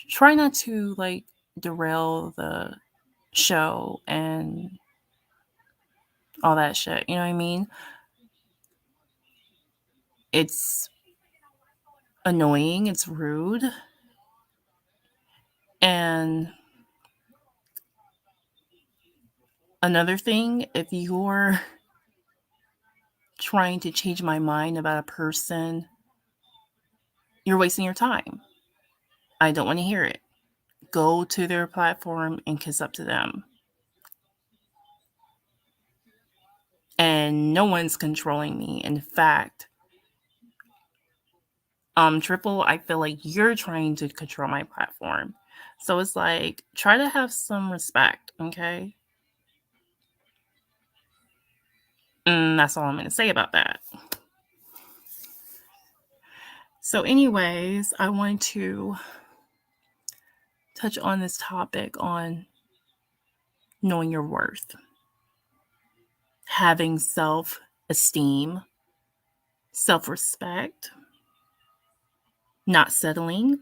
try not to like derail the show and all that shit. You know what I mean? It's annoying, it's rude. And another thing, if you're trying to change my mind about a person, you're wasting your time. I don't want to hear it. Go to their platform and kiss up to them. And no one's controlling me. In fact, Triple, I feel like you're trying to control my platform. So it's like, try to have some respect, okay? And that's all I'm going to say about that. So, anyways, I want to touch on this topic on knowing your worth, having self esteem, self respect, not settling.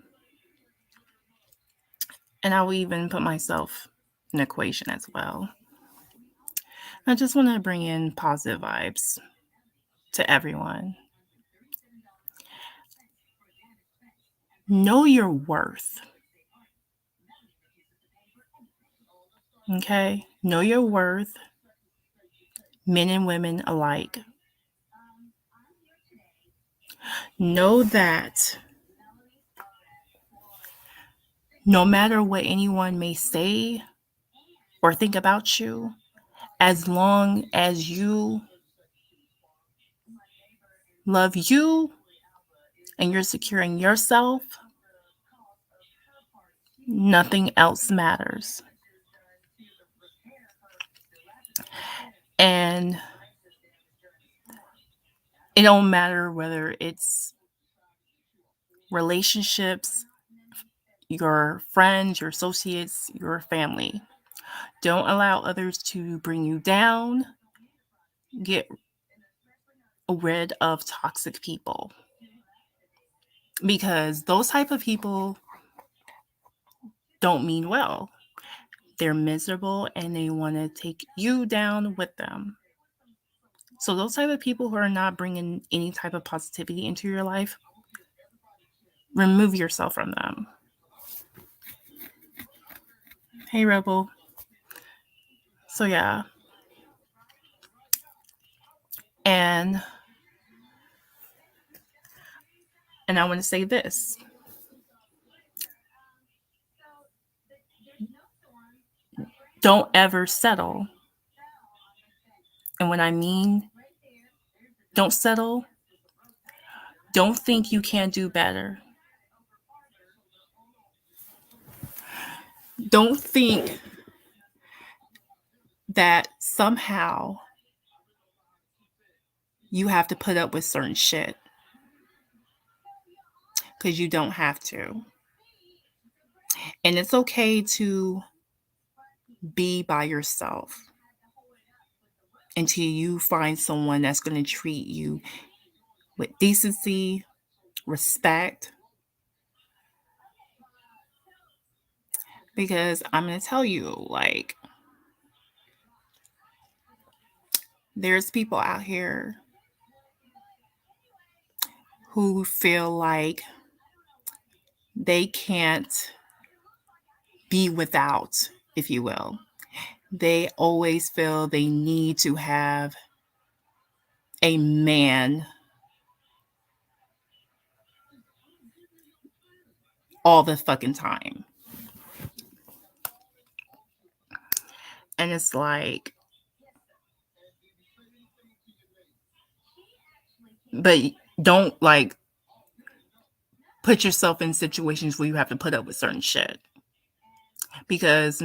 And I will even put myself in the equation as well. I just want to bring in positive vibes to everyone. Know your worth. Okay? Know your worth, men and women alike. Know that no matter what anyone may say or think about you, as long as you love you and you're securing yourself, nothing else matters. And it don't matter whether it's relationships, your friends, your associates, your family. Don't allow others to bring you down. Get rid of toxic people, because those type of people don't mean well. They're miserable and they want to take you down with them. So those type of people who are not bringing any type of positivity into your life, remove yourself from them. Hey, Rebel. So yeah. And I want to say this. Don't ever settle. And when I mean don't settle, don't think you can't do better. Don't think that somehow you have to put up with certain shit, because you don't have to. And it's okay to be by yourself until you find someone that's going to treat you with decency, respect. Because I'm going to tell you, like, there's people out here who feel like they can't be without, if you will. They always feel they need to have a man all the fucking time. And it's like, but don't like put yourself in situations where you have to put up with certain shit. Because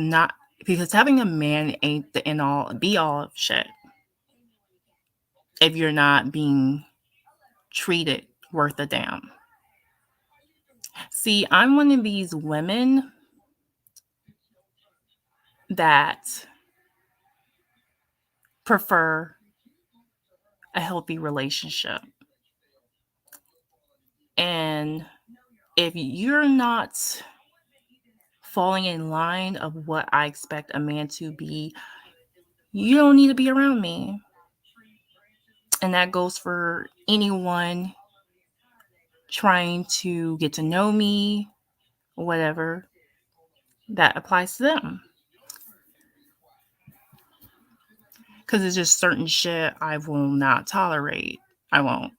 having a man ain't the end all be all of shit if you're not being treated worth a damn. See, I'm one of these women that prefer a healthy relationship. And if you're not falling in line of what I expect a man to be, you don't need to be around me. And that goes for anyone trying to get to know me, whatever. That applies to them. Because it's just certain shit I will not tolerate. I won't.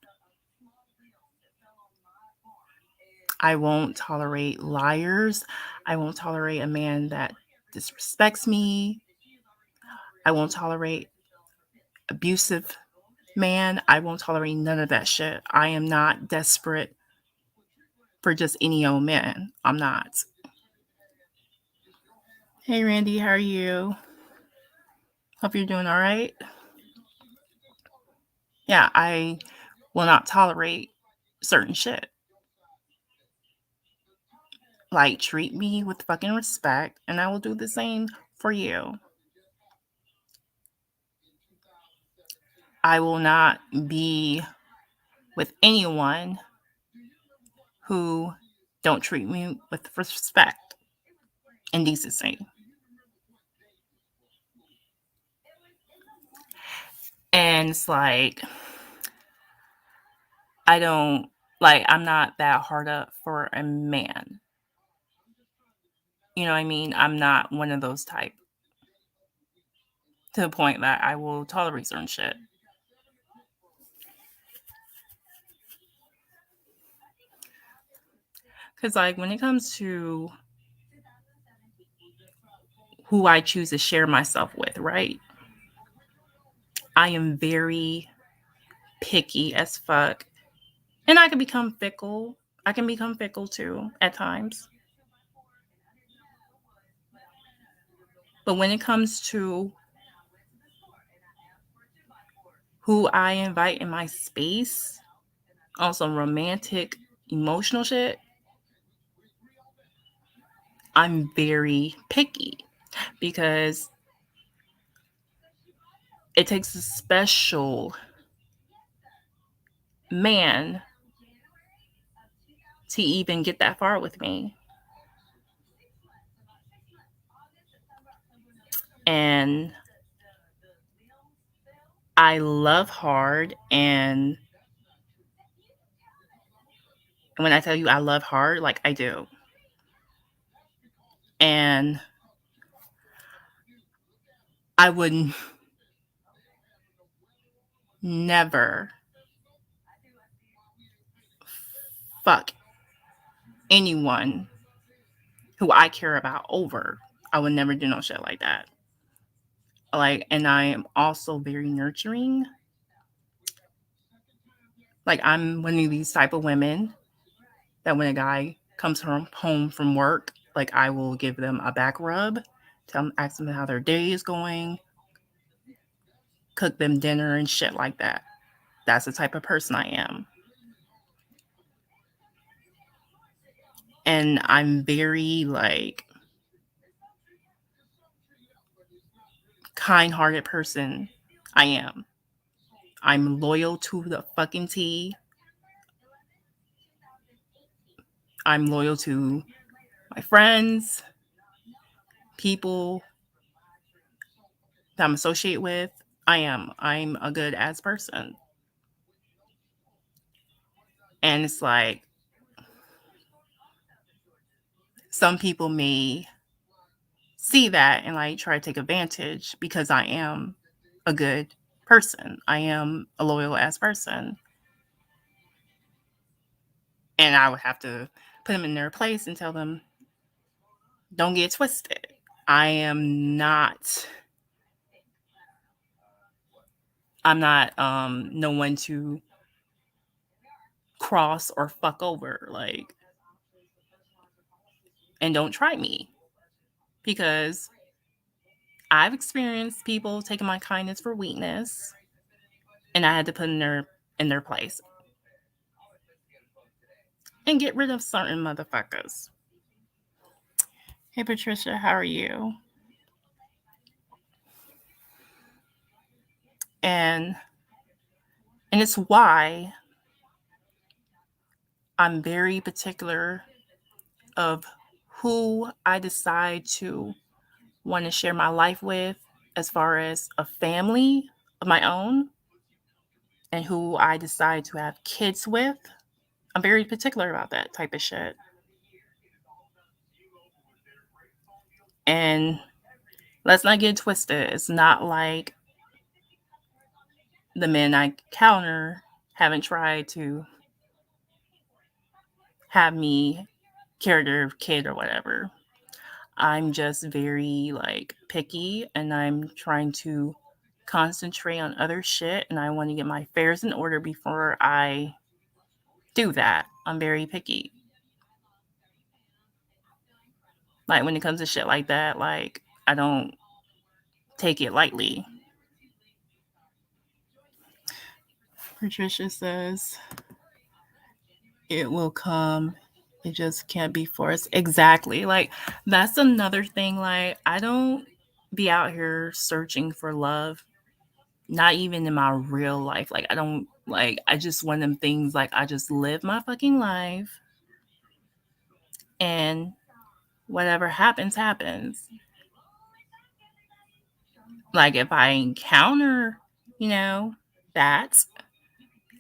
I won't tolerate liars. I won't tolerate a man that disrespects me. I won't tolerate abusive man. I won't tolerate none of that shit. I am not desperate for just any old man. I'm not. Hey, Randy, how are you? Hope you're doing all right. Yeah, I will not tolerate certain shit. Like, treat me with fucking respect, and I will do the same for you. I will not be with anyone who don't treat me with respect and decency. And it's like, I'm not that hard up for a man. You know what I mean? I'm not one of those type to the point that I will tolerate certain shit. Because, like, when it comes to who I choose to share myself with, right? I am very picky as fuck. And I can become fickle. I can become fickle too at times. But when it comes to who I invite in my space on some romantic, emotional shit, I'm very picky because it takes a special man to even get that far with me. And I love hard, and when I tell you I love hard, like, I do. And I would never fuck anyone who I care about over. I would never do no shit like that. Like, and I am also very nurturing. Like, I'm one of these type of women that when a guy comes home from work, like, I will give them a back rub, ask them how their day is going, cook them dinner and shit like that. That's the type of person I am. And I'm very, like, kind-hearted person. I am. I'm loyal to the fucking T. I'm loyal to my friends, people that I'm associated with. I am. I'm a good ass person. And it's like, some people may see that and like try to take advantage because I am a good person. I am a loyal ass person. And I would have to put them in their place and tell them, don't get twisted. I'm not no one to cross or fuck over, like, and don't try me, because I've experienced people taking my kindness for weakness, and I had to put in their place and get rid of certain motherfuckers. Hey Patricia, how are you? And it's why I'm very particular of who I decide to want to share my life with as far as a family of my own and who I decide to have kids with. I'm very particular about that type of shit. And let's not get twisted. It's not like the men I counter haven't tried to have me carry their kid or whatever. I'm just very like picky and I'm trying to concentrate on other shit and I want to get my affairs in order before I do that. I'm very picky. Like when it comes to shit like that, like I don't take it lightly. Patricia says it will come. It just can't be forced. Exactly. Like that's another thing. Like I don't be out here searching for love. Not even in my real life. Like I don't like I just one of them things like I just live my fucking life and whatever happens, happens. Like if I encounter, that,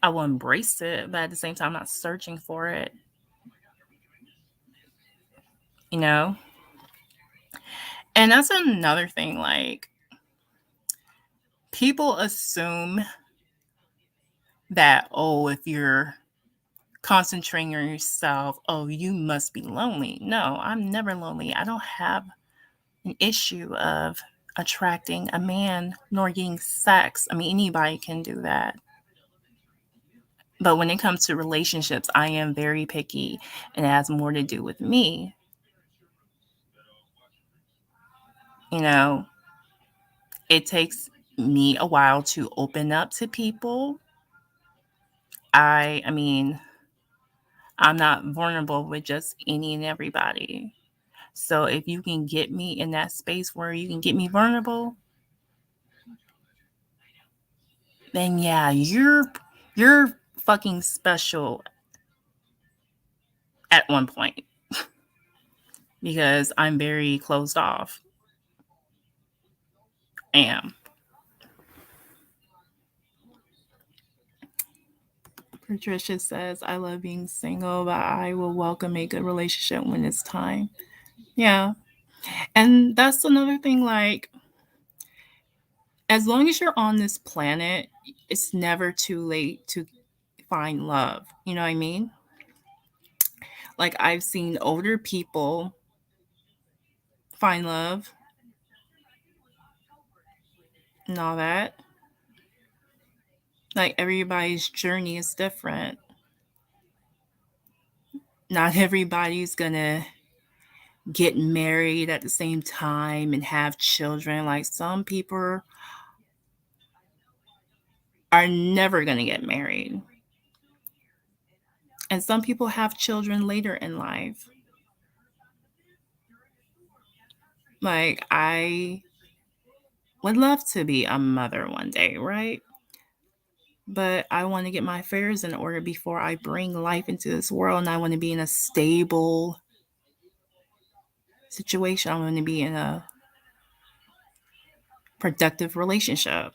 I will embrace it, but at the same time I'm not searching for it. You know? And that's another thing, like people assume that, oh, if you're concentrating on yourself, oh, you must be lonely. No, I'm never lonely. I don't have an issue of attracting a man nor getting sex. I mean, anybody can do that. But when it comes to relationships, I am very picky and it has more to do with me. You know, it takes me a while to open up to people. I mean, I'm not vulnerable with just any and everybody. So if you can get me in that space where you can get me vulnerable, then yeah, you're fucking special at one point because I'm very closed off. Am. Patricia says, I love being single, but I will welcome a good relationship when it's time. Yeah. And that's another thing, like, as long as you're on this planet, it's never too late to find love. You know what I mean? Like, I've seen older people find love and all that. Like, everybody's journey is different. Not everybody's gonna get married at the same time and have children. Like, some people are never gonna get married. And some people have children later in life. Like, I would love to be a mother one day, right? But I want to get my affairs in order before I bring life into this world. And I want to be in a stable situation. I want to be in a productive relationship.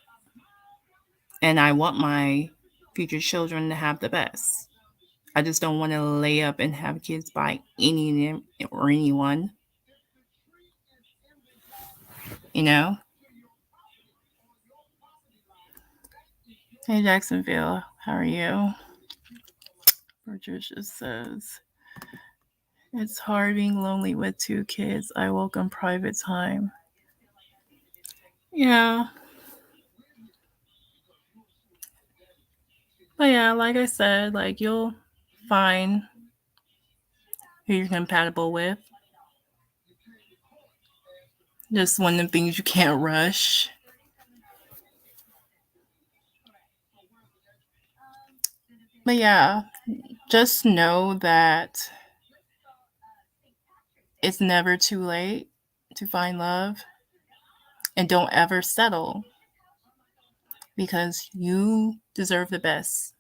And I want my future children to have the best. I just don't want to lay up and have kids by any or anyone. You know? Hey, Jacksonville, how are you? Patricia says, it's hard being lonely with 2 kids. I welcome private time. Yeah. But yeah, like I said, like you'll find who you're compatible with. Just one of the things you can't rush. But yeah, just know that it's never too late to find love. And don't ever settle because you deserve the best,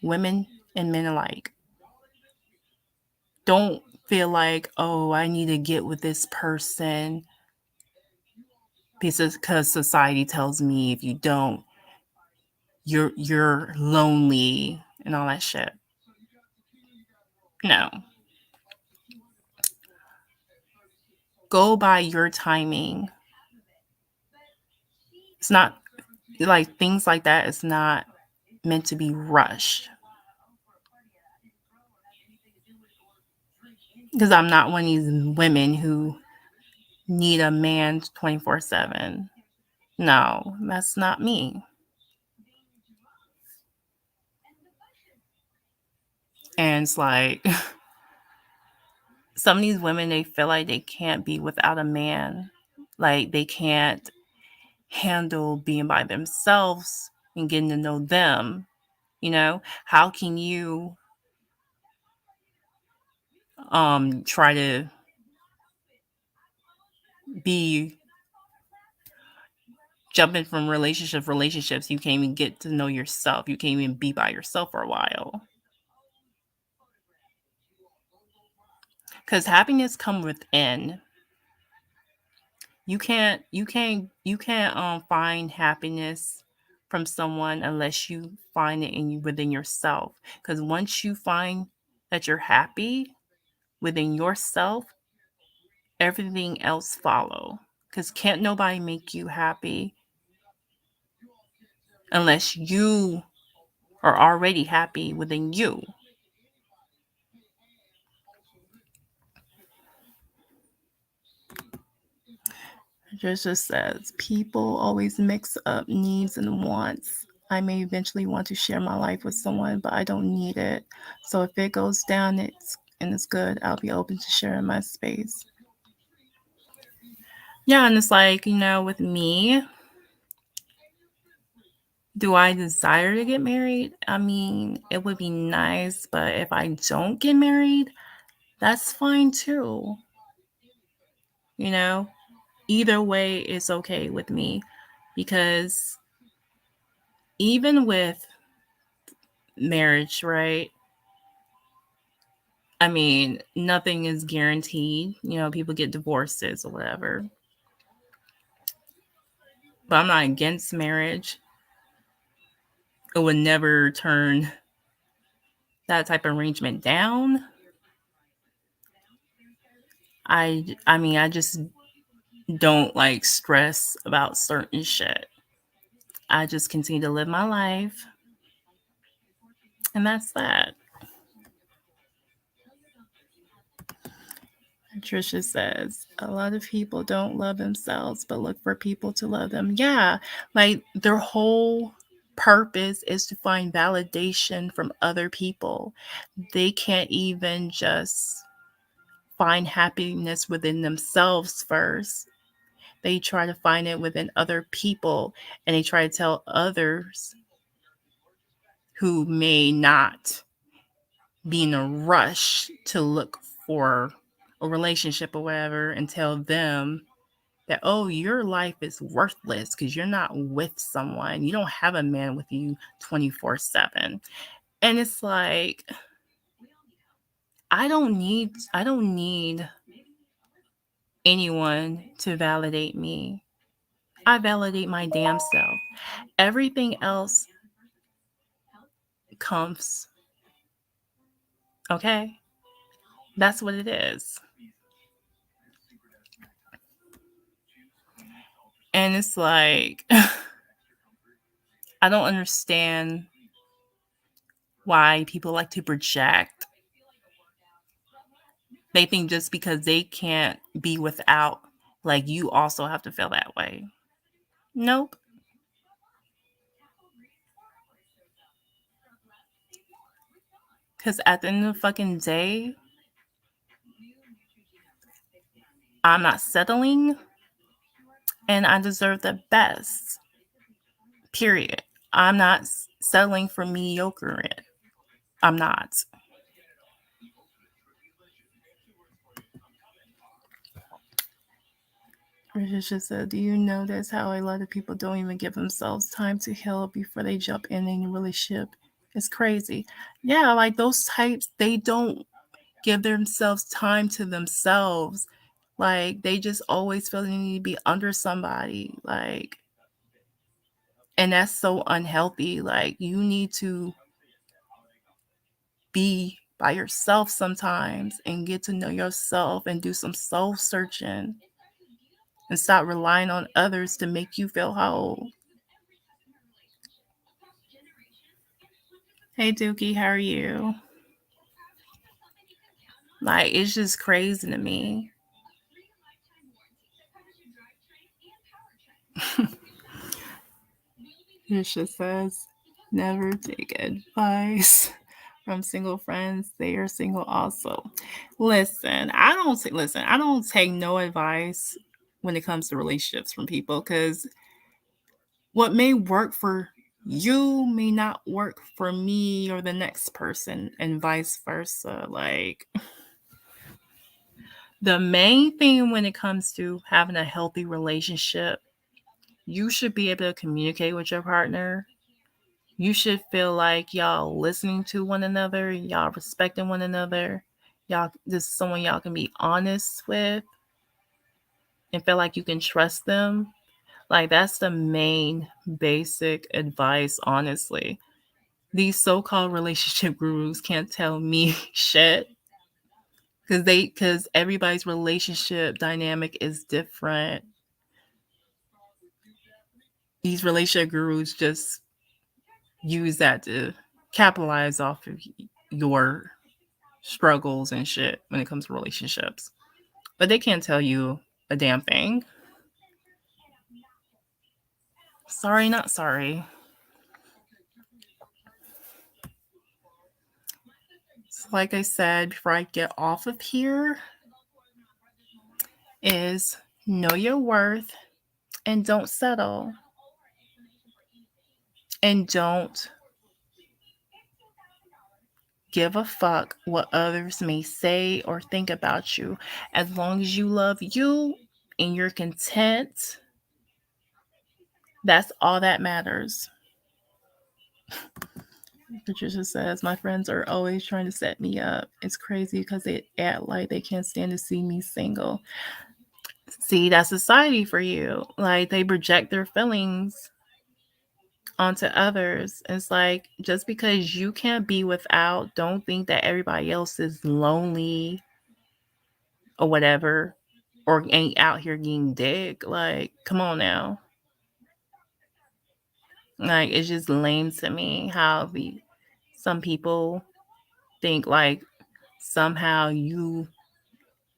women and men alike. Don't feel like, oh, I need to get with this person because society tells me if you don't, you're lonely and all that shit. No. Go by your timing. It's not like things like that is not meant to be rushed. Because I'm not one of these women who need a man 24/7. No, that's not me. And it's like some of these women, they feel like they can't be without a man. Like they can't handle being by themselves and getting to know them. You know, how can you try to be jumping from relationships, you can't even get to know yourself. You can't even be by yourself for a while. Because happiness come within. You can't find happiness from someone unless you find it within yourself. Because once you find that you're happy within yourself, everything else follow. Because can't nobody make you happy unless you are already happy within you. Trisha says, people always mix up needs and wants. I may eventually want to share my life with someone, but I don't need it. So if it goes down it's good, I'll be open to sharing my space. Yeah, and it's like, with me, do I desire to get married? I mean, it would be nice, but if I don't get married, that's fine too. Either way is okay with me, because even with marriage, right? I mean, nothing is guaranteed. People get divorces or whatever. But I'm not against marriage. It would never turn that type of arrangement down. I mean, I just don't like stress about certain shit. I just continue to live my life. And that's that. Trisha says, a lot of people don't love themselves, but look for people to love them. Yeah, like their whole purpose is to find validation from other people. They can't even just find happiness within themselves first. They try to find it within other people, and they try to tell others who may not be in a rush to look for a relationship or whatever, and tell them that, oh, your life is worthless because you're not with someone. You don't have a man with you 24/7. And it's like, I don't need anyone to validate me. I validate my damn self. Everything else comes. Okay? That's what it is. And it's like, I don't understand why people like to project. They think just because they can't be without, like, you also have to feel that way. Nope. Because at the end of the fucking day, I'm not settling, and I deserve the best. Period. I'm not settling for mediocre. I'm not. Patricia said, do you notice how a lot of people don't even give themselves time to heal before they jump in a relationship? It's crazy. Yeah, like those types, they don't give themselves time to themselves. Like, they just always feel they need to be under somebody. Like, and that's so unhealthy. Like, you need to be by yourself sometimes and get to know yourself and do some soul searching and stop relying on others to make you feel whole. Hey Dookie, how are you? Like, it's just crazy to me. It just says, never take advice from single friends. They are single also. Listen, I don't take no advice when it comes to relationships from people, because what may work for you may not work for me or the next person, and vice versa. Like, the main thing when it comes to having a healthy relationship, you should be able to communicate with your partner. You should feel like y'all listening to one another, y'all respecting one another, y'all, this is someone y'all can be honest with and feel like you can trust them. Like, that's the main basic advice, honestly. These so-called relationship gurus can't tell me shit, because everybody's relationship dynamic is different. These relationship gurus just use that to capitalize off of your struggles and shit when it comes to relationships. But they can't tell you a damn thing. Sorry, not sorry. So like I said before I get off of here, is know your worth and don't settle. And don't give a fuck what others may say or think about you. As long as you love you and you're content, that's all that matters. Patricia says, my friends are always trying to set me up. It's crazy because they act like they can't stand to see me single. See, that's society for you. Like, they project their feelings onto others. It's like, just because you can't be without, don't think that everybody else is lonely or whatever, or ain't out here getting dick. Like, come on now. Like, it's just lame to me how some people think like somehow you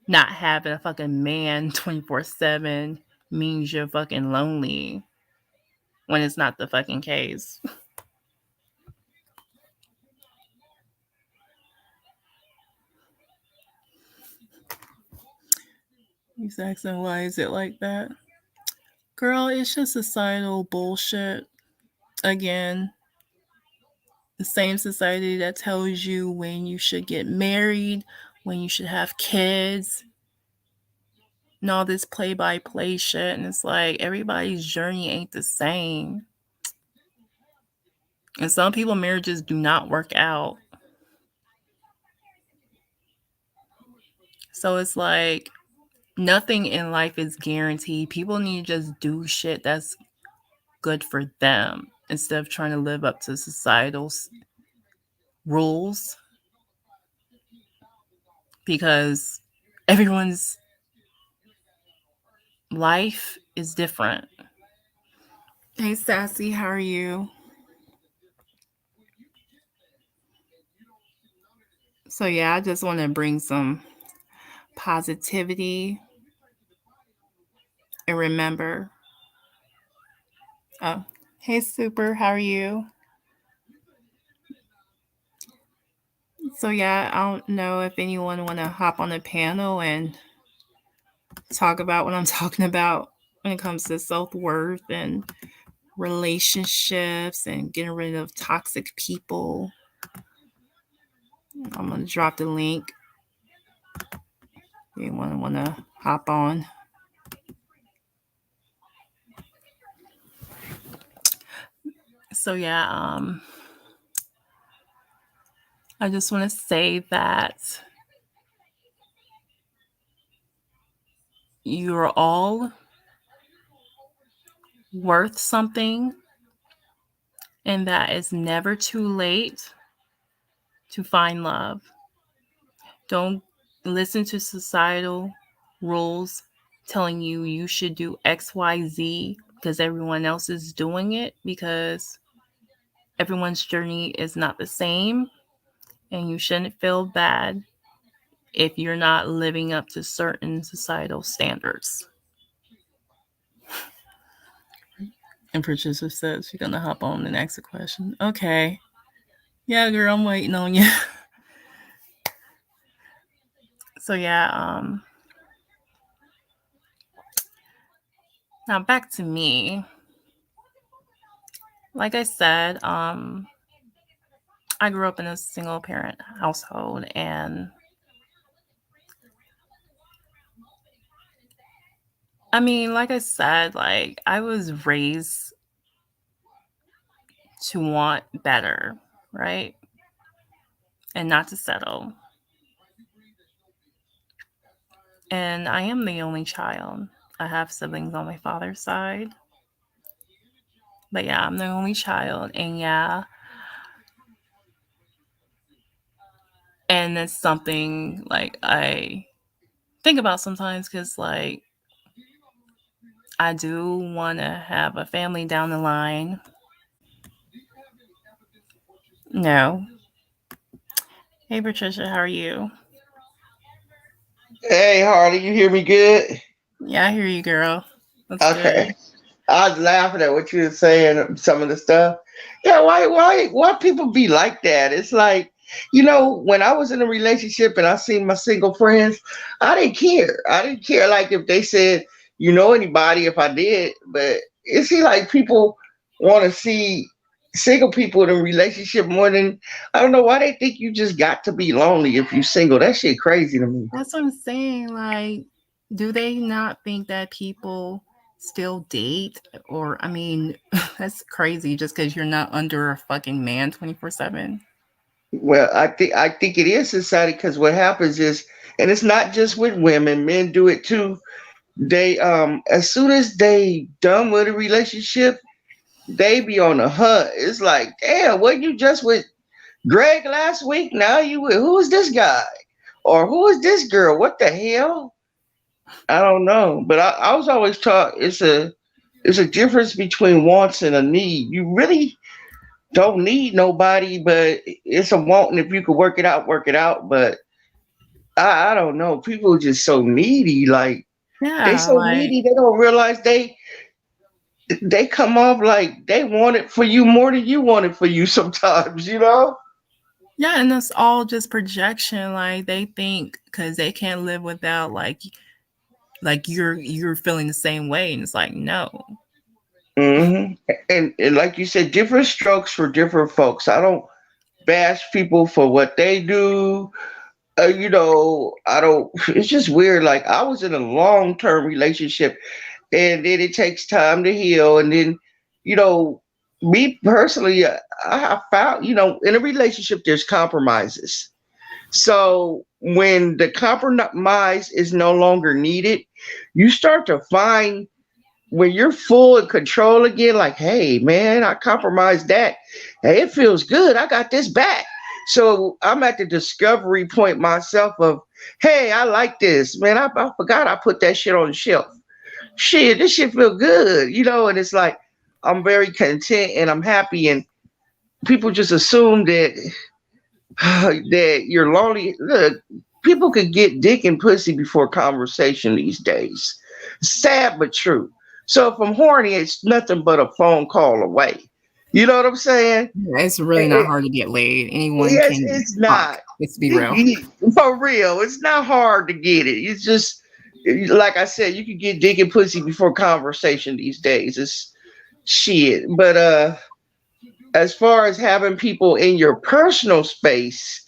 not having a fucking man 24/7 means you're fucking lonely, when it's not the fucking case. He's asking, why is it like that? Girl, it's just societal bullshit. Again, the same society that tells you when you should get married, when you should have kids, and all this play by play shit. And it's like, everybody's journey ain't the same. And some people marriages do not work out. So it's like, nothing in life is guaranteed. People need to just do shit that's good for them instead of trying to live up to societal rules, because everyone's life is different. Hey, Sassy, how are you? So, yeah, I just want to bring some positivity and remember. Oh, hey, Super, how are you? So, yeah, I don't know if anyone want to hop on the panel and talk about what I'm talking about when it comes to self-worth and relationships and getting rid of toxic people. I'm going to drop the link. Anyone want to hop on? So, yeah, I just want to say that you're all worth something, and that it's never too late to find love. Don't listen to societal rules telling you should do XYZ because everyone else is doing it, because everyone's journey is not the same, and you shouldn't feel bad if you're not living up to certain societal standards. And Patricia says she's gonna hop on and ask a question. Okay. Yeah, girl, I'm waiting on you. So yeah, now back to me. Like I said, I grew up in a single parent household, and I mean, like I said, like I was raised to want better, right? And not to settle. And I am the only child. I have siblings on my father's side. But yeah, I'm the only child. And yeah, and it's something like I think about sometimes, because like I do want to have a family down the line. No. Hey, Patricia, how are you? Hey, Harley, you hear me good? Yeah, I hear you, girl. That's good. Okay. I was laughing at what you were saying, some of the stuff. Yeah, why people be like that? It's like, when I was in a relationship and I seen my single friends, I didn't care. I didn't care like if they said, anybody if I did, but it seems like people want to see single people in a relationship more than I don't know why they think you just got to be lonely if you single. That shit crazy to me. That's what I'm saying. Like, do they not think that people still date? Or, I mean, that's crazy just because you're not under a fucking man 24/7. Well, I think it is society because what happens is, and it's not just with women, men do it too. They as soon as they done with a relationship, they be on the hunt. It's like, damn, what you just with Greg last week? Now you with who is this guy? Or who is this girl? What the hell? I don't know. But I was always taught it's a difference between wants and a need. You really don't need nobody, but it's a want, and if you could work it out, work it out. But I don't know. People are just so needy. Like they Yeah, so like, needy, they don't realize they come off like they want it for you more than you want it for you sometimes, you know? yeah, and it's all just projection. Like, they think because they can't live without, like you're feeling the same way, and it's like, no. And like you said, different strokes for different folks. I don't bash people for what they do. I don't. It's just weird. Like I was in a long term relationship, and then it takes time to heal, and then, you know, me personally, I found, in a relationship there's compromises. So when the compromise is no longer needed, you start to find when you're full in control again, like, hey man, I compromised that. Hey, it feels good. I got this back. So I'm at the discovery point myself of, hey, I like this. Man, I forgot I put that shit on the shelf. Shit, this shit feel good, and it's like I'm very content and I'm happy, and people just assume that that you're lonely. Look, people could get dick and pussy before conversation these days. Sad but true. So if I'm horny, it's nothing but a phone call away. You know what I'm saying? It's really not It, hard to get laid. Anyone yes, can it's talk. not. Let's be real. For real, it's not hard to get it. It's just like I said, you can get dick and pussy before conversation these days. It's shit. But as far as having people in your personal space,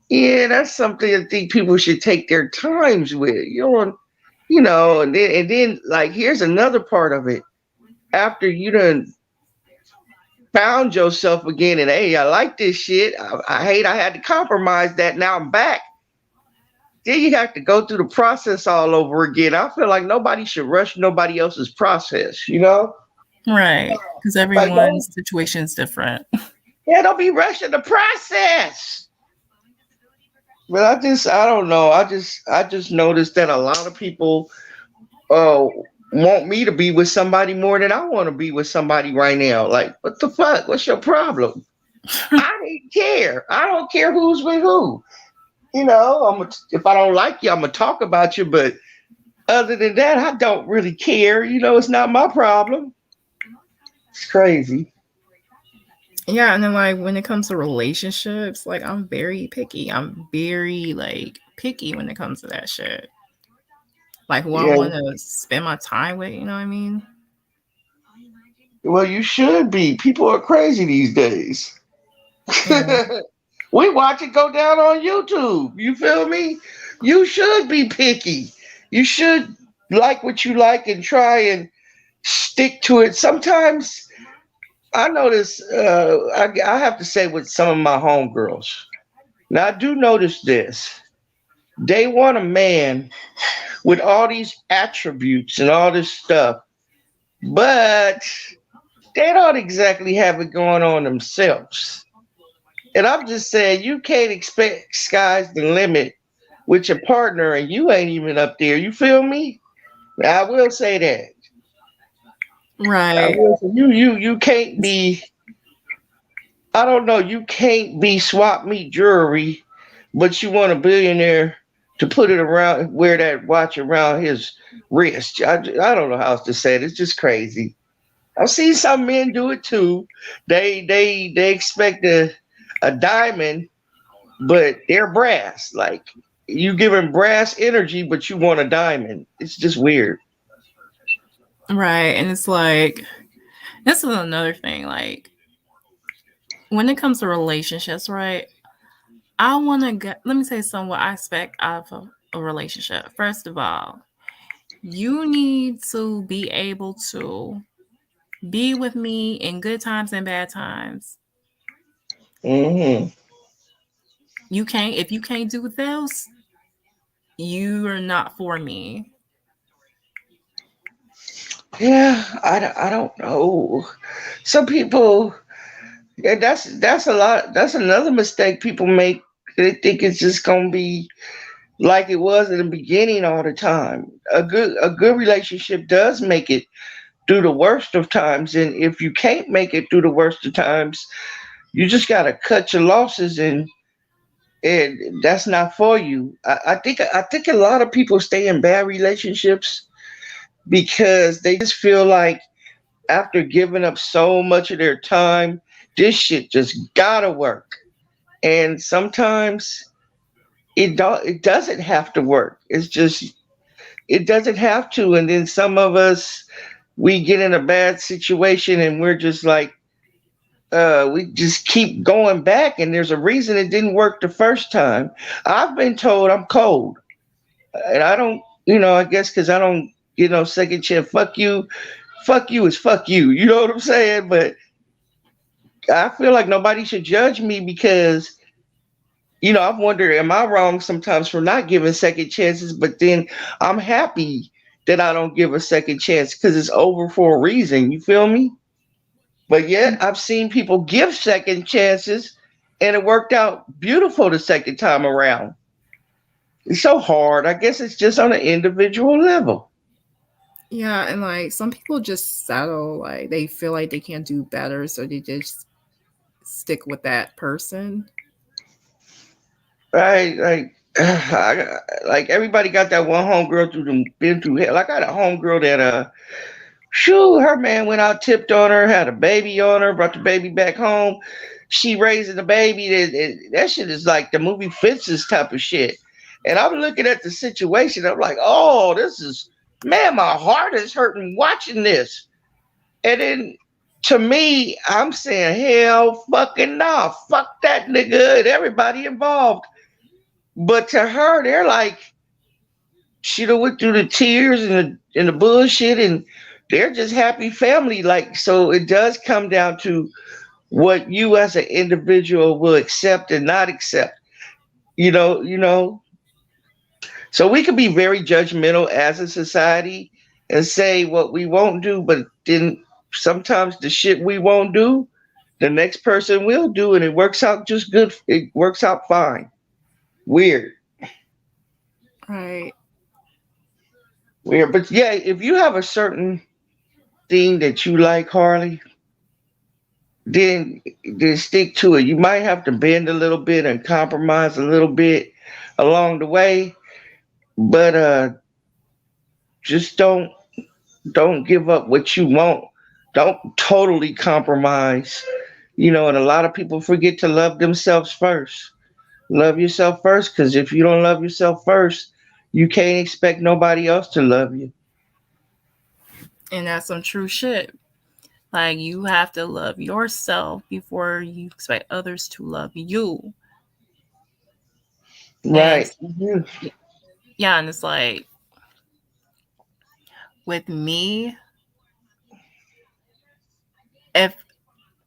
yeah, that's something I think people should take their times with. And then like here's another part of it. After you done found yourself again, and hey, I like this shit. I hate I had to compromise that. Now I'm back. then you have to go through the process all over again. I feel like nobody should rush nobody else's process, you know? Right. Because Like, everyone's situation is different. yeah, don't be rushing the process. But I don't know. I just noticed that a lot of people uh want me to be with somebody more than I want to be with somebody right now. Like, what the fuck? What's your problem? I didn't care. I don't care who's with who. You know, if I don't like you, I'm gonna talk about you. But other than that, I don't really care. You know, it's not my problem. It's crazy. Yeah, and then like when it comes to relationships, like I'm very picky. I'm very like picky when it comes to that shit. Like who I Yeah. want to spend my time with, you know what I mean? Well, you should be. People are crazy these days. Yeah. We watch it go down on YouTube. You feel me? You should be picky. You should like what you like and try and stick to it. Sometimes I notice, I have to say with some of my homegirls. Now, I do notice this. They want a man with all these attributes and all this stuff, but they don't exactly have it going on themselves. And I'm just saying, you can't expect sky's the limit with your partner and you ain't even up there. You feel me? I will say that. I Right. will say you can't be. I don't know. You can't be swap meet jewelry, but you want a billionaire to put it around, wear that watch around his wrist. I don't know how else to say it. It's just crazy. I've seen some men do it too. They expect a diamond, but they're brass. Like, you giving brass energy, but you want a diamond. It's just weird. Right. And it's like this is another thing. Like when it comes to relationships, right? I want to get. Let me say some what I expect out of a relationship. First of all, you need to be able to be with me in good times and bad times. Hmm. You can't if you can't do those, you are not for me. Yeah, I don't know. Some people, yeah, that's a lot. That's another mistake people make. They think it's just gonna be like it was in the beginning all the time. A good relationship does make it through the worst of times, and if you can't make it through the worst of times, you just gotta cut your losses, and that's not for you. I think a lot of people stay in bad relationships because they just feel like after giving up so much of their time, this shit just gotta work. And sometimes it doesn't have to work. It's just it doesn't have to. And then some of us, we get in a bad situation and we're just like, we just keep going back, and there's a reason it didn't work the first time. I've been told I'm cold, and I don't, I guess because I don't, second chance. Fuck you is fuck you. You know what I'm saying? But I feel like nobody should judge me because, I've wondered, am I wrong sometimes for not giving second chances? But then I'm happy that I don't give a second chance because it's over for a reason. You feel me? But yet I've seen people give second chances and it worked out beautiful the second time around. It's so hard. I guess it's just on an individual level. Yeah, and like some people just settle, like they feel like they can't do better, so they just stick with that person. Right? Like, like everybody got that one homegirl been through hell. I got a homegirl that shoo, her man went out, tipped on her, had a baby on her, brought the baby back home. She raising the baby. That shit is like the movie Fences type of shit. And I'm looking at the situation. I'm like, oh, this is, man, my heart is hurting watching this. And then to me, I'm saying, hell fucking nah, fuck that nigga and everybody involved. But to her, they're like, she done went through the tears and the bullshit, and they're just happy family. Like, so it does come down to what you as an individual will accept and not accept. You know, So we could be very judgmental as a society and say what we won't do, but then sometimes the shit we won't do, the next person will do, and it works out just good. It works out fine. Weird. Right. Weird. But yeah, if you have a certain thing that you like, Harley, then stick to it. You might have to bend a little bit and compromise a little bit along the way, but just don't give up what you want. Don't totally compromise. And a lot of people forget to love themselves first. Love yourself first, because if you don't love yourself first, you can't expect nobody else to love you. And that's some true shit. Like, you have to love yourself before you expect others to love you. And Right. Mhm. yeah, and it's like, with me, if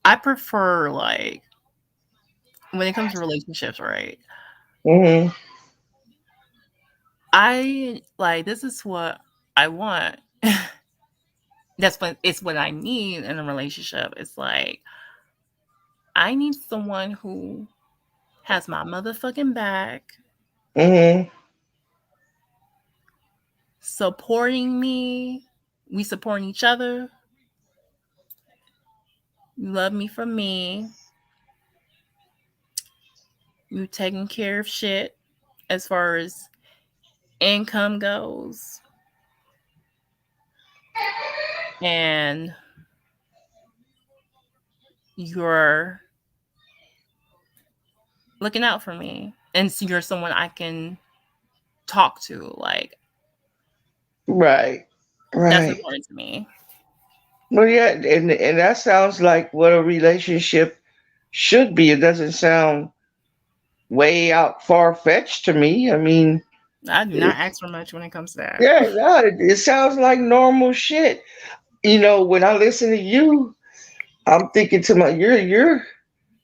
I prefer, like, when it comes to relationships, right? Mhm. I like, this is what I want. It's what I need in a relationship. It's like, I need someone who has my motherfucking back, Mhm. supporting me. We supporting each other. You love me for me. You taking care of shit as far as income goes. And you're looking out for me. And so you're someone I can talk to. Like, Right. that's Right. important to me. Well, yeah, and that sounds like what a relationship should be. It doesn't sound way out far fetched to me. I mean, I do not it, ask for much when it comes to that. yeah, no, it sounds like normal shit. When I listen to you, I'm thinking to my you're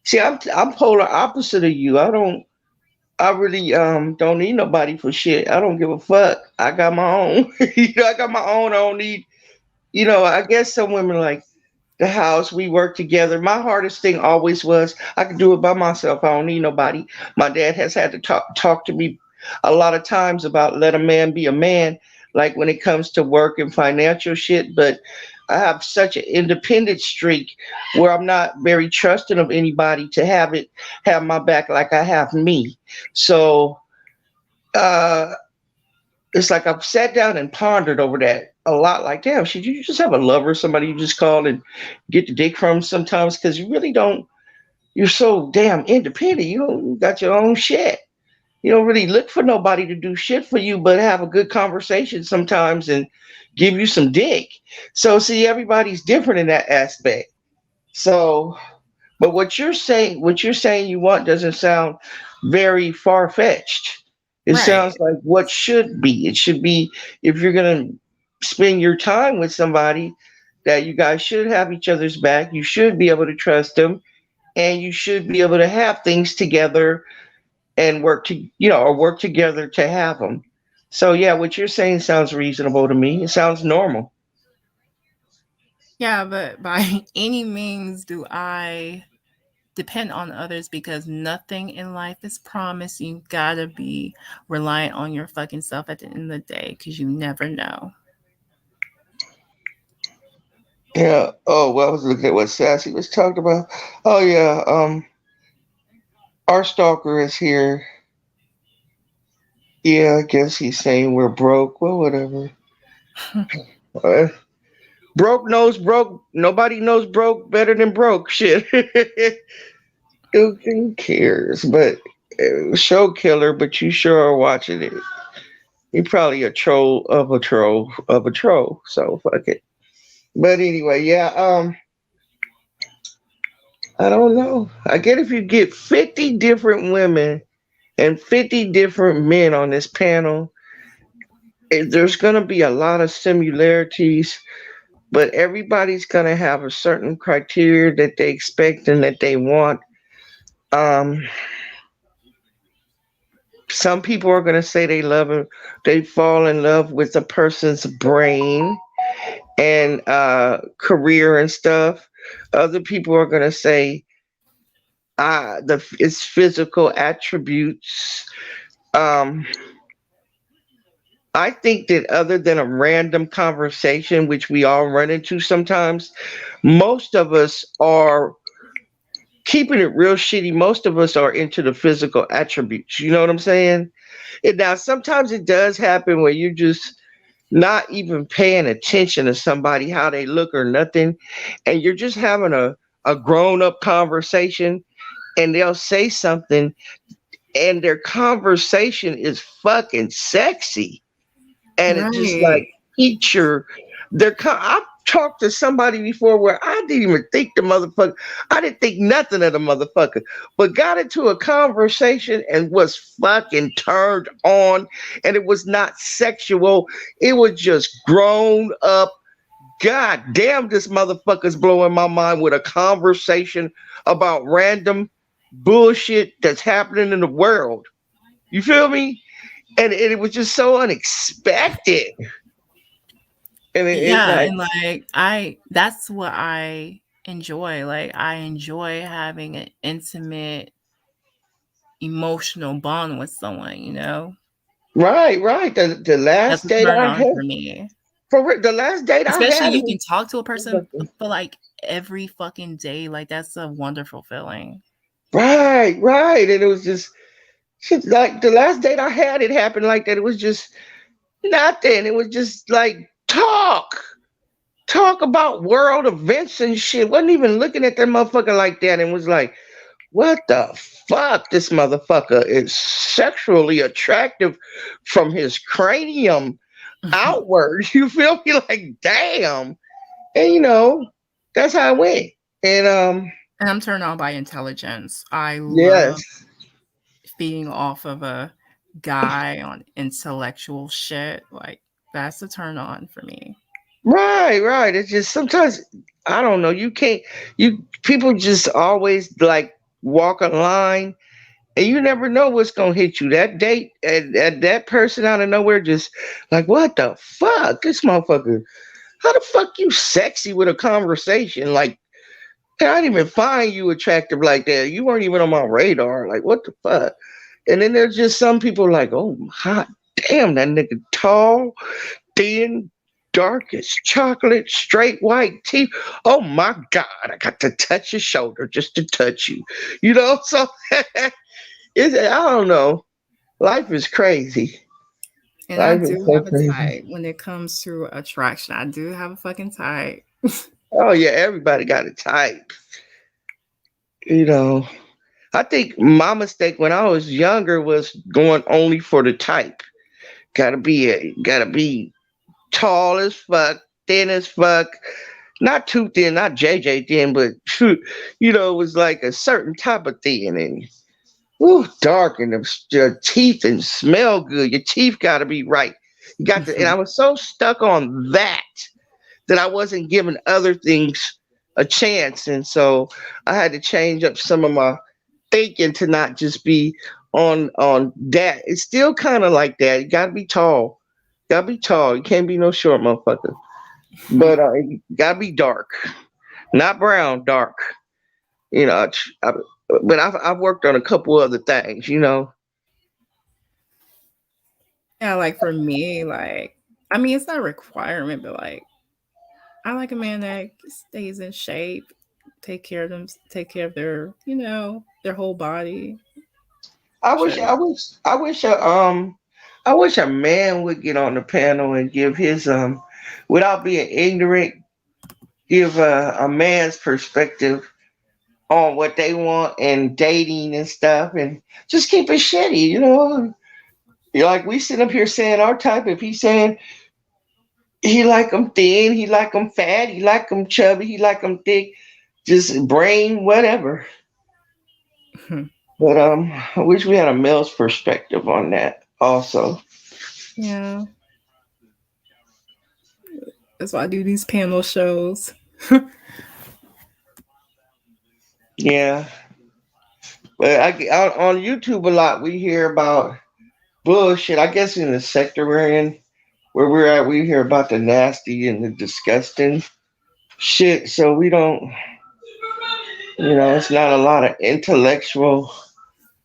see, I'm polar opposite of you. I really don't need nobody for shit. I don't give a fuck. I got my own. I got my own. I don't need. I guess some women like the house. We work together. My hardest thing always was I could do it by myself. I don't need nobody. My dad has had to talk to me a lot of times about let a man be a man, like when it comes to work and financial shit. But I have such an independent streak where I'm not very trusting of anybody to have my back like I have me. So uh it's like I've sat down and pondered over that a lot. Like, damn, should you just have a lover, somebody you just call and get the dick from sometimes? Because you really don't. You're so damn independent. You got your own shit. You don't really look for nobody to do shit for you, but have a good conversation sometimes and give you some dick. So, see, everybody's different in that aspect. So, but what you're saying you want doesn't sound very far fetched. It Right. sounds like what should be. It should be if you're gonna spend your time with somebody that you guys should have each other's back. You should be able to trust them, and you should be able to have things together and work together to have them. So yeah, what you're saying sounds reasonable to me. It sounds normal. Yeah, but by any means do I depend on others, because nothing in life is promised. You gotta be reliant on your fucking self at the end of the day, because you never know. Yeah. Oh, well, I was looking at what Sassy was talking about. Oh yeah. Our stalker is here. Yeah, I guess he's saying we're broke. Well, whatever. Uh, Broke knows broke. Nobody knows broke better than broke. Shit. Who cares? But show killer. But you sure are watching it. He probably a troll of a troll of a troll. So fuck it. But anyway, yeah. I don't know. I get if you get 50 different women and 50 different men on this panel, there's gonna be a lot of similarities, but everybody's gonna have a certain criteria that they expect and that they want. Um, Some people are gonna say they fall in love with a person's brain and career and stuff. Other people are gonna say the its physical attributes. Um, I think that other than a random conversation, which we all run into sometimes, most of us are keeping it real shitty. Most of us are into the physical attributes. You know what I'm saying? And now sometimes it does happen where you just not even paying attention to somebody, how they look or nothing, and you're just having a grown up conversation and they'll say something and their conversation is fucking sexy and it just like Right. piques your I've talked to somebody before where I didn't even think the motherfucker, I didn't think nothing of the motherfucker, but got into a conversation and was fucking turned on, and it was not sexual. It was just grown up. God damn, this motherfucker's blowing my mind with a conversation about random bullshit that's happening in the world. You feel me? And it was just so unexpected. And it's Yeah, like, and like that's what I enjoy. Like I enjoy having an intimate emotional bond with someone, you know? right, right. The That's last a date turn I on had, for me. the last date I Especially had you was can talk to a person fucking- for like every fucking day. Like that's a wonderful feeling. right, right. And it was just shit, like the last date I had, it happened like that. It was just nothing. It was just like talk about world events and shit. Wasn't even looking at that motherfucker like that and was like, what the fuck? This motherfucker is sexually attractive from his cranium And outward. You feel me? Like, damn. And that's how it went. And I'm turned on by intelligence. I love yes. feeding off of a guy on intellectual shit. Like that's a turn on for me. Right, right. It's just sometimes I don't know, you can't you people just always like walk a line and you never know what's gonna hit you. That date and that person out of nowhere just like, what the fuck? This motherfucker, how the fuck you sexy with a conversation? Like, I didn't even find you attractive like that. You weren't even on my radar. Like, what the fuck? And then there's just some people like, oh hot damn, that nigga tall, thin, dark as chocolate, straight white teeth. Oh my God, I got to touch your shoulder just to touch you. So I don't know. Life is crazy. And I Life is do so have a crazy. type when it comes to attraction. I do have a fucking type. Oh yeah, everybody got a type. You know. I think my mistake when I was younger was going only for the type. Gotta be tall as fuck, thin as fuck. Not too thin, not JJ thin, but it was like a certain type of thin and dark and your teeth and smell good. Your teeth got to be right. You got to, and I was so stuck on that I wasn't giving other things a chance, and so I had to change up some of my thinking to not just be on that. It's still kind of like that. You got to be tall. Gotta be tall. You can't be no short motherfucker. But you gotta be dark, not brown, dark. You know, I, but I've worked on a couple other things. Yeah, like for me, like I mean, it's not a requirement, but like I like a man that stays in shape, take care of their, their whole body. I wish, Shit. I wish, I wish, I wish a man would get on the panel and give his without being ignorant, give a man's perspective on what they want and dating and stuff, and just keep it shitty. Like we sit up here saying our type. If he's saying he like them thin, he like them fat, he like them chubby, he like them thick, just brain, whatever. But I wish we had a male's perspective on that also. Yeah, that's why I do these panel shows. Yeah, but on YouTube a lot we hear about. bullshit. I guess in the sector we're in, where we're at, we hear about the nasty and the disgusting shit. So we don't, it's not a lot of intellectual.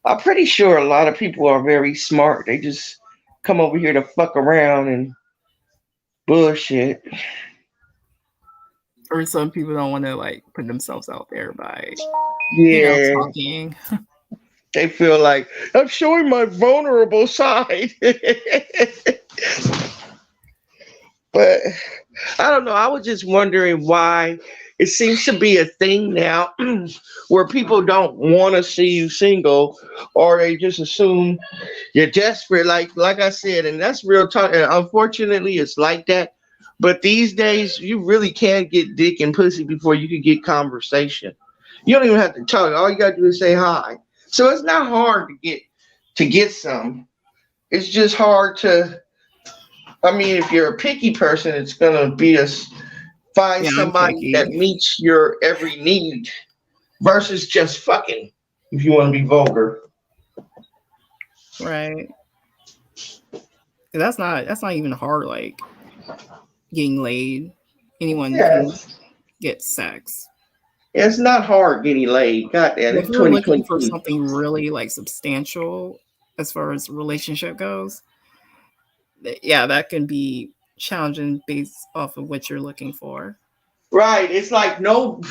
I'm pretty sure a lot of people are very smart. They just come over here to fuck around and bullshit. Or some people don't want to like put themselves out there by, Yeah, talking. they feel like I'm showing my vulnerable side. But I don't know. I was just wondering why it seems to be a thing now where people don't want to see you single, or they just assume you're desperate. Like I said, and that's real talk. And unfortunately, it's like that. But these days, you really can't get dick and pussy before you can get conversation. You don't even have to talk. All you gotta do is say hi. So it's not hard to get some. It's just hard to. I mean, if you're a picky person, it's gonna be find Yeah, I'm somebody that picky. meets your every need versus just fucking. If you want to be vulgar, Right. That's not even hard, like getting laid. Anyone can yes, get sex. it's not hard getting laid. Goddamn, But if it's you're looking for 2022. something really like substantial as far as relationship goes, yeah, that can be challenging based off of what you're looking for. Right? It's like no.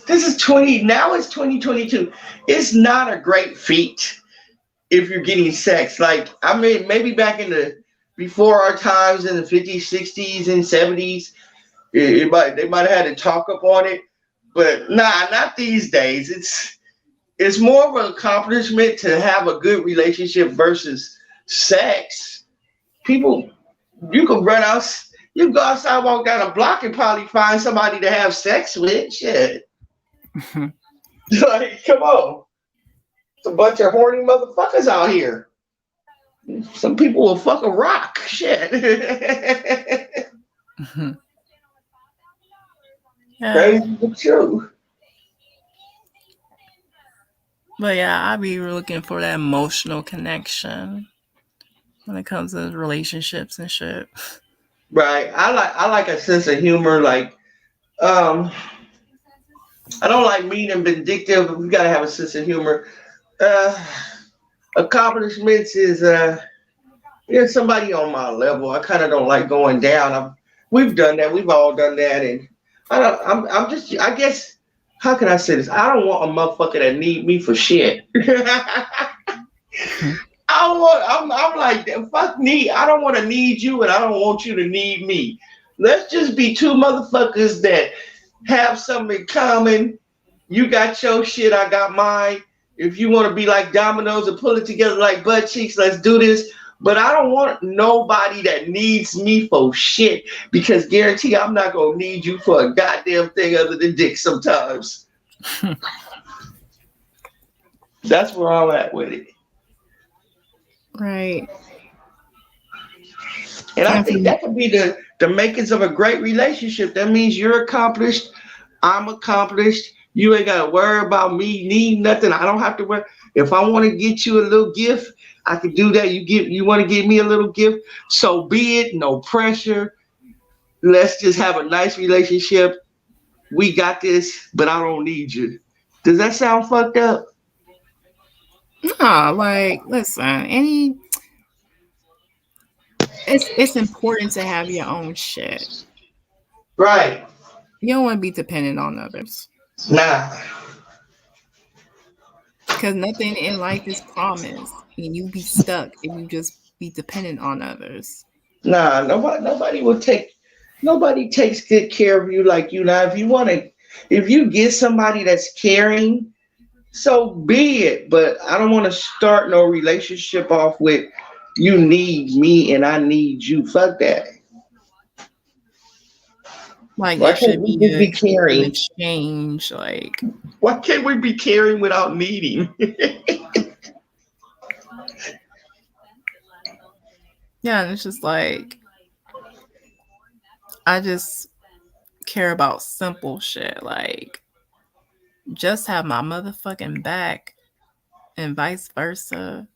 This is 20. Now it's 2022. It's not a great feat if you're getting sex. Like I mean, maybe back in the before our times in the 50s, 60s, and 70s, they might have had to talk up on it. But nah, not these days. It's more of an accomplishment to have a good relationship versus sex. People, you can run out, you go outside, walk down a block, and probably find somebody to have sex with. Shit, like come on, it's a bunch of horny motherfuckers out here. Some people will fuck a rock. Shit, Yeah. crazy but true. But yeah, I be looking for that emotional connection when it comes to relationships and shit. Right. I like a sense of humor. Like um, I don't like mean and vindictive. But we gotta have a sense of humor. Uh, accomplishments is somebody on my level. I kind of don't like going down. We've done that. We've all done that, and I don't. I'm just. I guess. How can I say this? I don't want a motherfucker that need me for shit. I don't want. I'm like fuck need. I don't want to need you, and I don't want you to need me. Let's just be two motherfuckers that have something in common. You got your shit, I got mine. If you want to be like dominoes and pull it together like butt cheeks, let's do this. But I don't want nobody that needs me for shit because guarantee I'm not gonna need you for a goddamn thing other than dick sometimes. That's where I'm at with it. Right. And I Time for think that could be the makings of a great relationship. That means you're accomplished, I'm accomplished. You ain't gotta worry about me needing nothing. I don't have to worry. If I want to get you a little gift, I can do that. You want to give me a little gift, so be it. No pressure. Let's just have a nice relationship. We got this, but I don't need you. Does that sound fucked up? nah, like listen, it's important to have your own shit. Right. You don't want to be dependent on others Nah. because nothing in life is promised, and you be stuck if you just be dependent on others. Nah. Nobody will take. Nobody takes good care of you like you. Now, if you get somebody that's caring, so be it. But I don't want to start no relationship off with you need me and I need you. Fuck that. Like Why it can't should we be just be an caring? exchange. Like Why can't we be caring without needing? yeah, and it's just like I just care about simple shit. Like just have my motherfucking back and vice versa.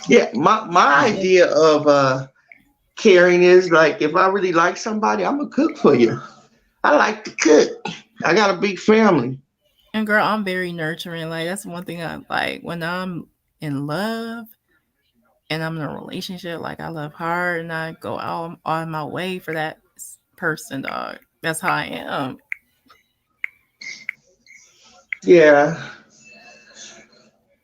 Yeah, my idea of caring is like if I really like somebody, I'm gonna cook for you. I like to cook. I got a big family. And girl, I'm very nurturing. Like that's one thing I like when I'm in love and I'm in a relationship. Like I love hard and I go out on my way for that person, dog. That's how I am. Yeah.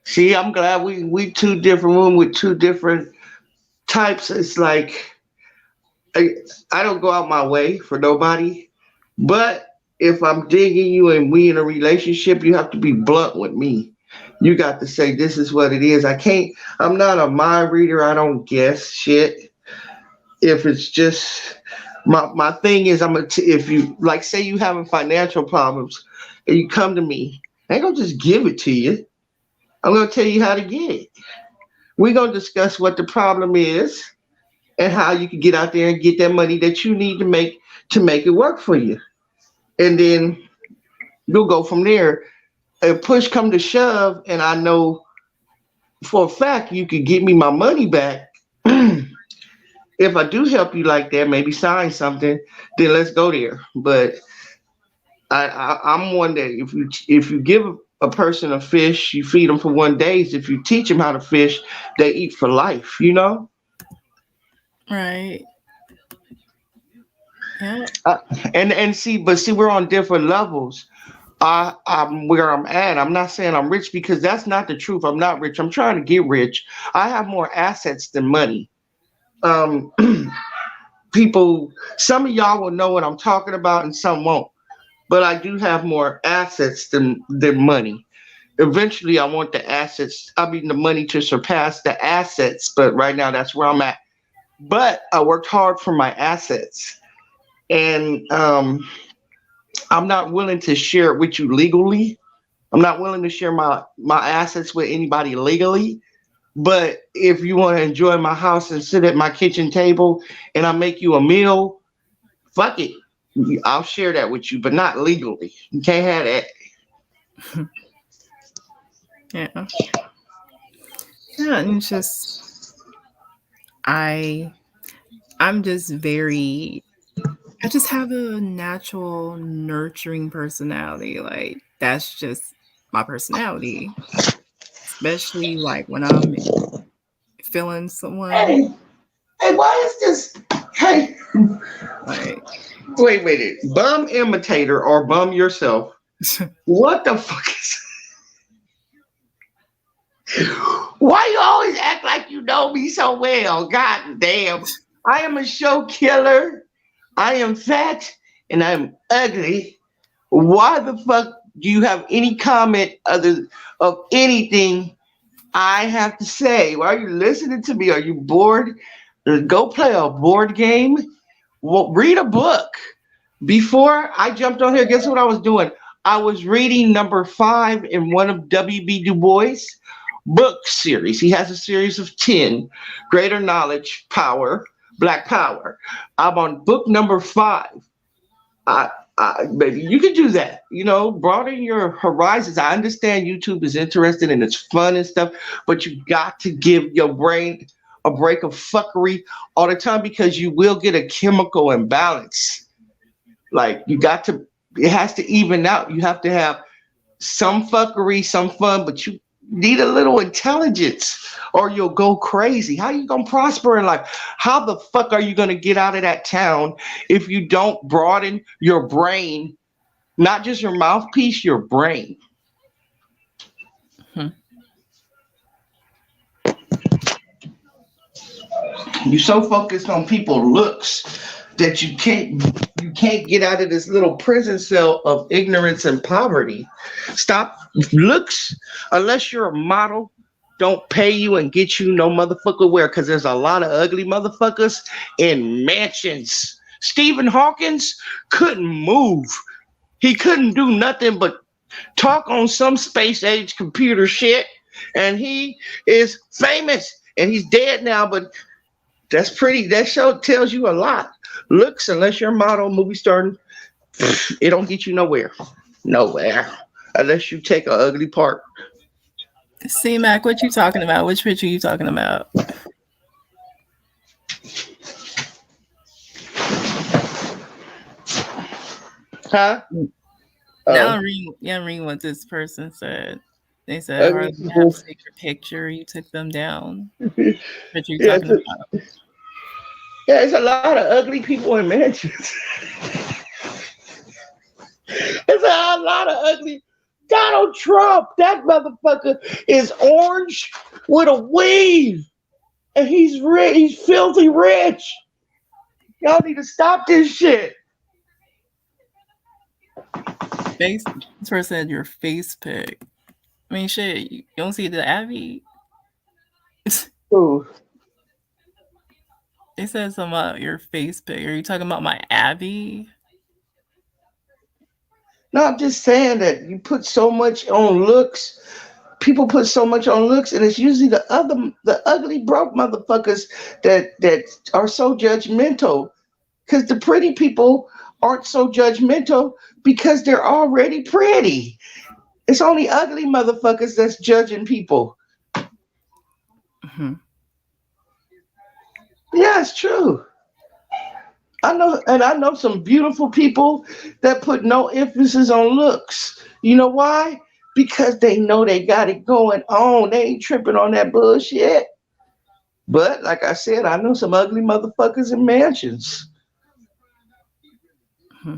See, I'm glad we two different women with two different types. It's like I, I don't go out my way for nobody, but if I'm digging you and we in a relationship, you have to be blunt with me. You got to say this is what it is. I can't. I'm not a mind reader. I don't guess shit. If it's just my thing is, if you like say you having financial problems and you come to me, I ain't gonna just give it to you. I'm gonna tell you how to get it. We're gonna discuss what the problem is and how you can get out there and get that money that you need to make it work for you. And then we'll go from there. If push come to shove, and I know for a fact you could get me my money back. If I do help you like that, maybe sign something, then let's go there. But I'm one that if you give a person a fish, you feed them for 1 day. If you teach them how to fish, they eat for life. You know. Right. Yeah. Uh, and see, but see, we're on different levels. I'm where I'm at. I'm not saying I'm rich because that's not the truth. I'm not rich. I'm trying to get rich. I have more assets than money. Um, people, some of y'all will know what I'm talking about, and some won't. But I do have more assets than money. Eventually, I want the assets. I mean, the money to surpass the assets. But right now, that's where I'm at. But I worked hard for my assets, and I'm not willing to share it with you legally. I'm not willing to share my assets with anybody legally. But if you want to enjoy my house and sit at my kitchen table and I make you a meal, fuck it. I'll share that with you, but not legally. You can't have that. Yeah. Yeah. And it's just I I'm just very I just have a natural nurturing personality. Like that's just my personality. Especially like when I'm feeling someone Hey, hey, why is this? Hey, like wait a minute. Bum imitator or bum yourself. What the fuck is? Why you always act like you know me so well? God damn. I am a show killer. I am fat and I'm ugly. Why the fuck do you have any comment other of anything I have to say? Why are you listening to me? Are you bored? Go play a board game. Well, read a book. Before I jumped on here, guess what I was doing? I was reading number 5 in one of W.B. Du Bois' book series. He has a series of 10, Greater Knowledge, Power, Black Power. I'm on book number 5. I, Baby, you can do that. You know, broaden your horizons. I understand YouTube is interested and it's fun and stuff, but you got to give your brain a break of fuckery all the time because you will get a chemical imbalance. Like you got to, it has to even out. You have to have some fuckery, some fun, but you need a little intelligence or you'll go crazy. How you gonna prosper in life? How the fuck are you gonna get out of that town if you don't broaden your brain, not just your mouthpiece, your brain? hmm. You're so focused on people looks that you can't get out of this little prison cell of ignorance and poverty. Stop looks unless you're a model. Don't pay you and get you no motherfucker where because there's a lot of ugly motherfuckers in mansions. Stephen Hawkins couldn't move. He couldn't do nothing but talk on some space age computer shit, and he is famous and he's dead now, but that's pretty. That show tells you a lot. Looks, unless you're a model, movie star, it don't get you nowhere. Nowhere. Unless you take an ugly part. C Mac, what you talking about? Which picture you talking about? Huh? Now Oh, I'm reading what this person said. They said ugly Harley have people. to take your picture. You took them down. Yeah, What you talking about? there's a lot of ugly people in mansions. There's a lot of ugly. Donald Trump, that motherfucker is orange with a weave, and he's rich. He's filthy rich. Y'all need to stop this shit. Face. This person said your face pic. I mean, shit. You don't see the Abby. Ooh. They said something about your face pic. Are you talking about my Abby? No, I'm just saying that you put so much on looks. People put so much on looks, and it's usually the ugly broke motherfuckers that are so judgmental. Because the pretty people aren't so judgmental because they're already pretty. It's only ugly motherfuckers that's judging people. Mm-hmm. Yeah, it's true. I know some beautiful people that put no emphasis on looks. You know why? Because they know they got it going on. They ain't tripping on that bullshit. But like I said, I know some ugly motherfuckers in mansions. Mm-hmm.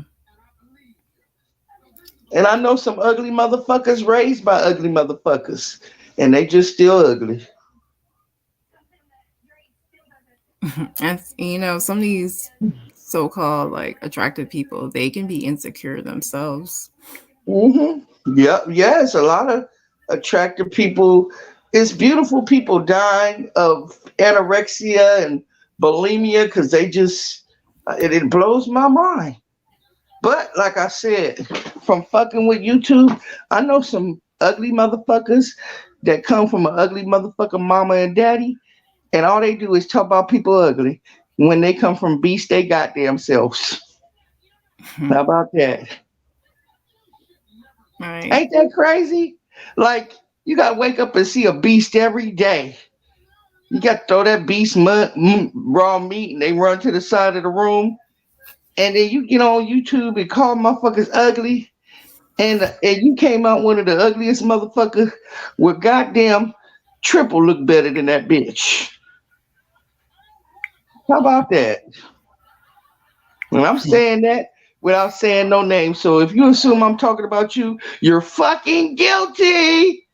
And I know some ugly motherfuckers raised by ugly motherfuckers. And they just still ugly. And some of these so-called like attractive people, they can be insecure themselves. Yep, yeah, it's a lot of attractive people. It's beautiful people dying of anorexia and bulimia because it blows my mind. But like I said, from fucking with YouTube, I know some ugly motherfuckers that come from an ugly motherfucker mama and daddy, and all they do is talk about people ugly when they come from beast they goddamn selves. How about that? Right. Ain't that crazy? Like you gotta wake up and see a beast every day. You got to throw that beast raw meat, and they run to the side of the room, and then you get on YouTube and call motherfuckers ugly, and you came out one of the ugliest motherfuckers with goddamn triple look better than that bitch. How about that? And I'm saying that without saying no name. So if you assume I'm talking about you, you're fucking guilty.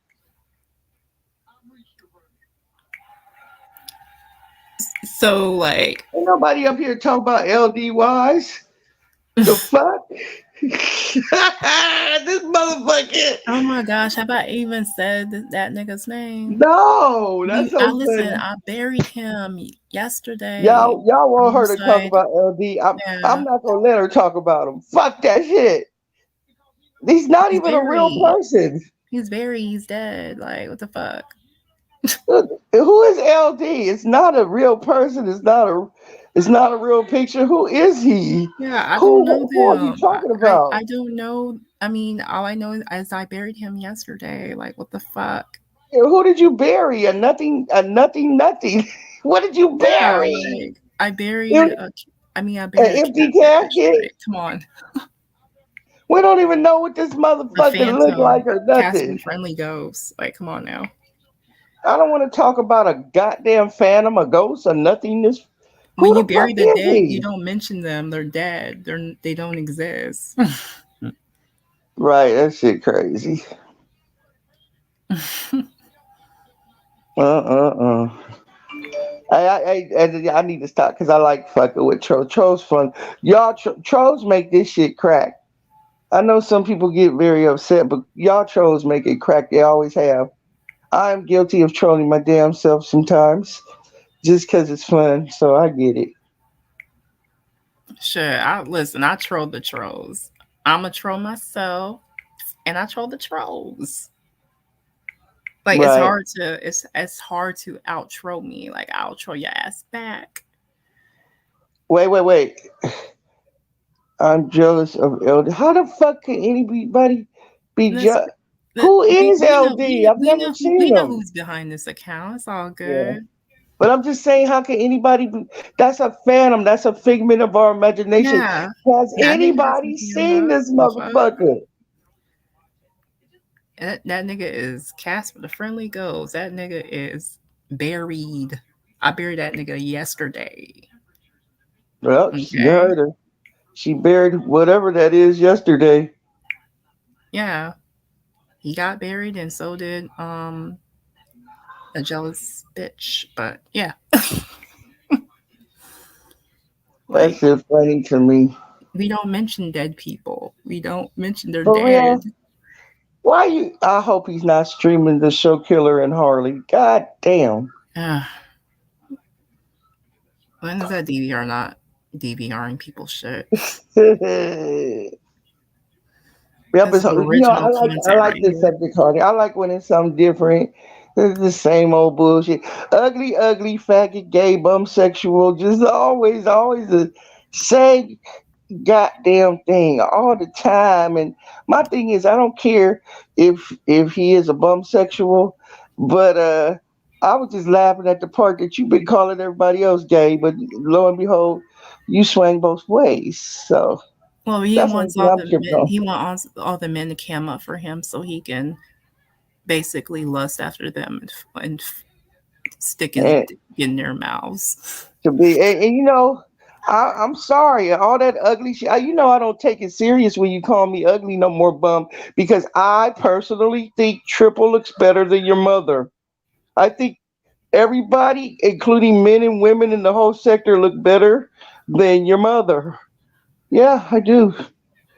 So like Ain't nobody up here talking about LDYs. The fuck? This motherfucker. oh my gosh, have I even said that nigga's name? No, that's I so listen, funny. I buried him yesterday. Y'all I want her was to talk like, about LD. I'm yeah, not gonna let her talk about him. Fuck that shit. He's not he's even a real buried. person. He's dead. Like, what the fuck? Who is LD? It's not a real person. It's not a real picture. Who is he? Yeah, I don't know Who are you them. talking about? I don't know. I mean, all I know is I buried him yesterday. Like, what the fuck? Who did you bury? A nothing, nothing. What did you Yeah, bury? like I buried An a. I mean, I buried a empty catfish. casket? Like, come on, We don't even know what this the motherfucker look phantom, like or Casper nothing. friendly ghost. Like, come on now. I don't want to talk about a goddamn phantom, a ghost, or nothingness. When Who you the fuck bury the is dead, you he? don't mention them. They're dead. They don't exist. Right, that shit crazy. Uh. I need to stop because I like fucking with trolls. Trolls fun. Y'all trolls make this shit crack. I know some people get very upset, but y'all trolls make it crack. They always have. I'm guilty of trolling my damn self sometimes, just because it's fun. So I get it. Sure. I listen. I troll the trolls. I'm a troll myself, and I troll the trolls. Like Right. it's hard to out troll me. Like I'll troll your ass back. Wait. I'm jealous of Elder. How the fuck can anybody be Listen, jealous? But Who is we know LD? I've never we seen know him. who's behind this account. It's all Yeah. good. But I'm just saying, how can anybody be? That's a phantom. That's a figment of our imagination. Yeah. Has That nigga doesn't anybody give seen up. this The fuck? motherfucker? That nigga is Casper the Friendly Ghost. That nigga is buried. I buried that nigga yesterday. Well, you Okay. heard her. She buried whatever that is yesterday. Yeah. He got buried and so did a jealous bitch. But yeah. That's Like just funny to me. we don't mention dead people. We don't mention they're For dead. real? Why you? I hope he's not streaming the show Killer and Harley. God damn. When is that DVR not DVRing people's shit? Yep, This is I original I content like right this here. subject, Hardy. I like when it's something different. It's the same old bullshit. Ugly, ugly, faggot, gay, bum, sexual. Just always the same goddamn thing all the time. And my thing is, I don't care if he is a bum sexual, but I was just laughing at the part that you've been calling everybody else gay, but lo and behold, you swing both ways. So Well, he that's one wants thing all I'm the tripping men. on. He wants all the men to cam up for him so he can basically lust after them and stick his And dick in their mouths. to be and I'm sorry, all that ugly shit. I don't take it serious when you call me ugly no more, bum, because I personally think Triple looks better than your mother. I think everybody, including men and women in the whole sector, look better than your mother. Yeah, I do.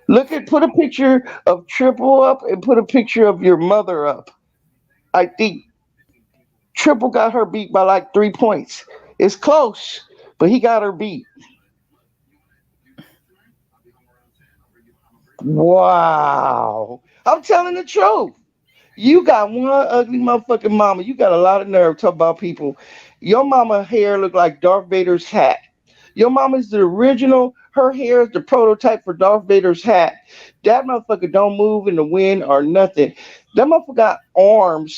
Put a picture of Triple up and put a picture of your mother up. I think Triple got her beat by like 3 points. It's close, but he got her beat. Wow. I'm telling the truth. You got one ugly motherfucking mama. You got a lot of nerve talking about people. Your mama hair look like Darth Vader's hat. Your mama's the original. Her hair is the prototype for Darth Vader's hat. That motherfucker don't move in the wind or nothing. That motherfucker got arms.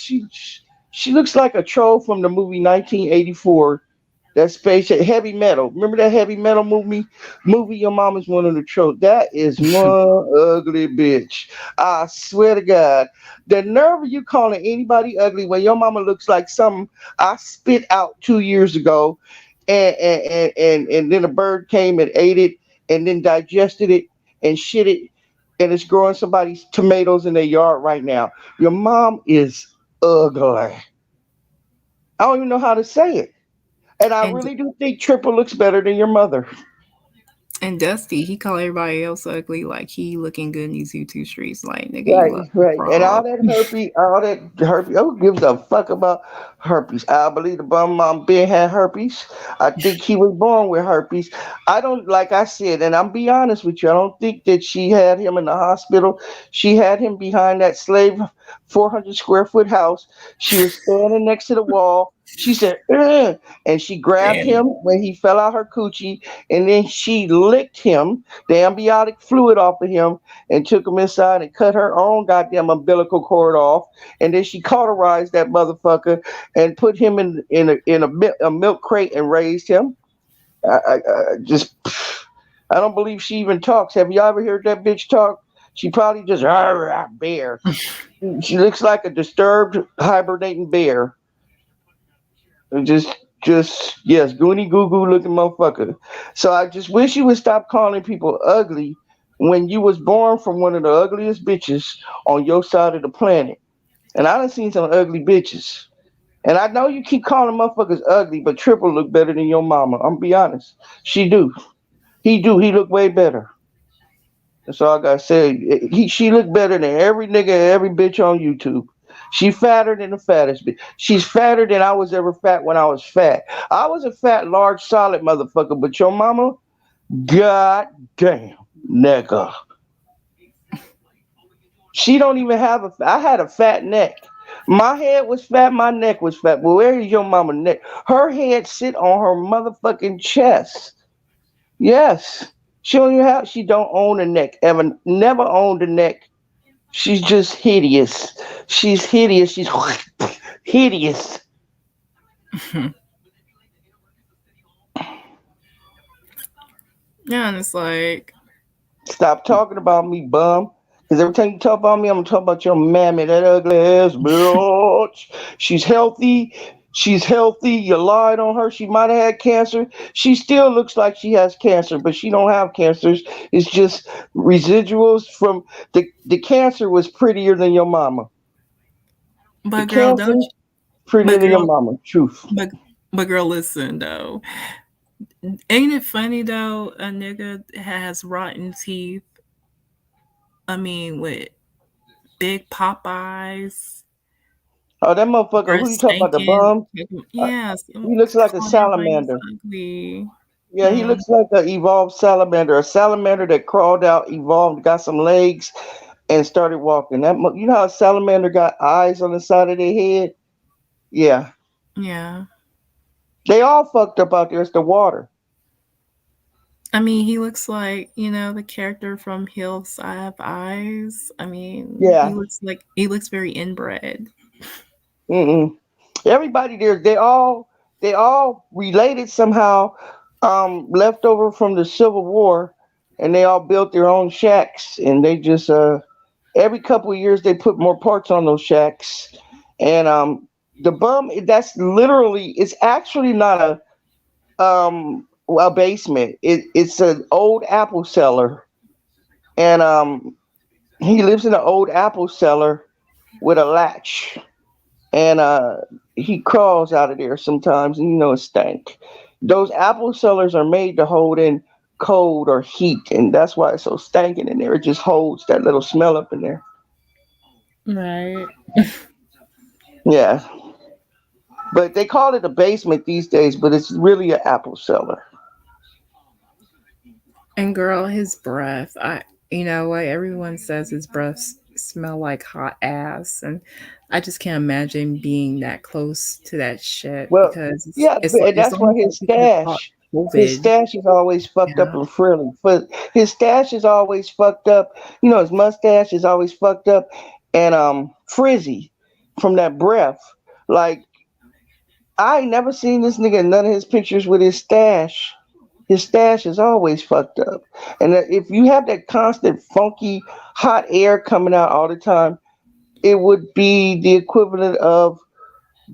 She looks like a troll from the movie 1984. That space heavy metal. Remember that heavy metal movie? Your mama's one of the tropes. That is one ugly bitch. I swear to God. The nerve of you calling anybody ugly when your mama looks like something I spit out 2 years ago, and then a bird came and ate it and then digested it and shit it, and it's growing somebody's tomatoes in their yard right now. Your mom is ugly. I don't even know how to say it. And I And really do think Triple looks better than your mother. Dusty, he call everybody else ugly like he looking good in these YouTube streets. Like nigga, you Right, look right. And frog. all that herpes. Who gives a fuck about herpes? I believe the bum mom Ben had herpes. I think he was born with herpes. I don't, like I said, and I'm be honest with you, I don't think that she had him in the hospital. She had him behind that slave 400 square foot house. She was standing next to the wall. She said, "Ugh," and she grabbed Damn. him when he fell out her coochie, and then she licked him, the amniotic fluid off of him, and took him inside and cut her own goddamn umbilical cord off, and then she cauterized that motherfucker and put him in a milk crate and raised him. I just I don't believe she even talks. Have you ever heard that bitch talk? She probably just bear. She looks like a disturbed hibernating bear. Just yes, goony goo goo looking motherfucker. So I just wish you would stop calling people ugly when you was born from one of the ugliest bitches on your side of the planet. And I done seen some ugly bitches. And I know you keep calling motherfuckers ugly, but Triple look better than your mama. I'm be honest. She do. He do. He look way better. That's all I gotta say. She look better than every nigga, every bitch on YouTube. She fatter than the fattest bitch. She's fatter than I was ever fat when I was fat. I was a fat, large, solid motherfucker, but your mama, god damn, nigga. She don't even have a. I had a fat neck. My head was fat, my neck was fat. But where is your mama neck? Her head sit on her motherfucking chest. Yes. She don't own a neck. Ever never owned a neck. She's just hideous. She's hideous. She's hideous. Yeah, and it's like, Stop talking about me, bum. Because every time you talk about me, I'm gonna talk about your mammy, that ugly ass bitch. She's healthy. She's healthy. You lied on her. She might have had cancer. She still looks like she has cancer, but she don't have cancers. It's just residuals from the cancer was prettier than your mama. The but girl, cancer don't, prettier but than your girl, mama. Truth. but but girl, listen though. Ain't it funny though? A nigga has rotten teeth. I mean, with big pop eyes, Oh, that motherfucker. breath Who you talking about? The stinking. bum? Uh, Yes, he looks like a calling everybody salamander. ugly. Yeah, he Hmm. looks like an evolved salamander, a salamander that crawled out, evolved, got some legs, and started walking. You know how a salamander got eyes on the side of their head? Yeah, Yeah. they all fucked up out there. It's the water. I mean, he looks like, the character from Hills I Have Eyes. I mean, Yeah. he looks very inbred. Mm-mm. Everybody there, they all related somehow, left over from the Civil War, and they all built their own shacks, and they just every couple of years they put more parts on those shacks, and the bum that's literally it's actually not a basement. It's an old apple cellar, and he lives in an old apple cellar with a latch, and he crawls out of there sometimes, and it stank. Those apple cellars are made to hold in cold or heat, and that's why it's so stanking in there. It just holds that little smell up in there. Right. Yeah, but they call it a basement these days, but it's really an apple cellar. And girl, his breath. You know what? Everyone says his breath smell like hot ass, and I just can't imagine being that close to that shit Well, because yeah, and it's that's why almost like his you could have caught stash, his COVID. stash is always fucked up Yeah. and frilly. But his stash is always fucked up. His mustache is always fucked up and frizzy from that breath. Like I ain't never seen this nigga in none of his pictures with his stash. His stash is always fucked up. And if you have that constant funky hot air coming out all the time, it would be the equivalent of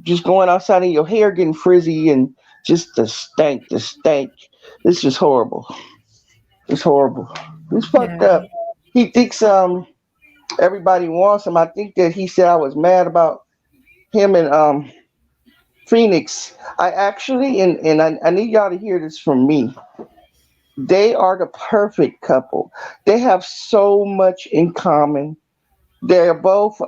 just going outside and your hair getting frizzy and just the stank. It's just horrible. It's horrible. It's fucked Yeah. up. He thinks everybody wants him. I think that he said I was mad about him and Phoenix. I actually and I need y'all to hear this from me. They are the perfect couple. They have so much in common. They're both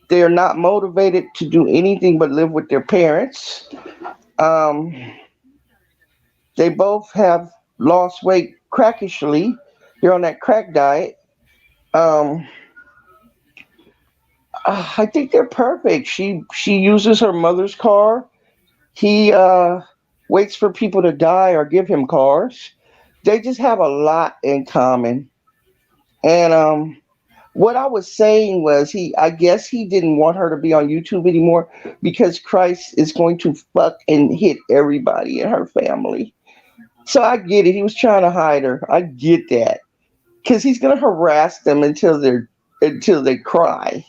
they're not motivated to do anything but live with their parents. Um, they both have lost weight crackishly. They're on that crack diet. Um, I think they're perfect. She uses her mother's car. He waits for people to die or give him cars. They just have a lot in common. And what I was saying was I guess he didn't want her to be on YouTube anymore because Christ is going to fuck and hit everybody in her family. So I get it. He was trying to hide her. I get that. Because he's gonna harass them until they cry.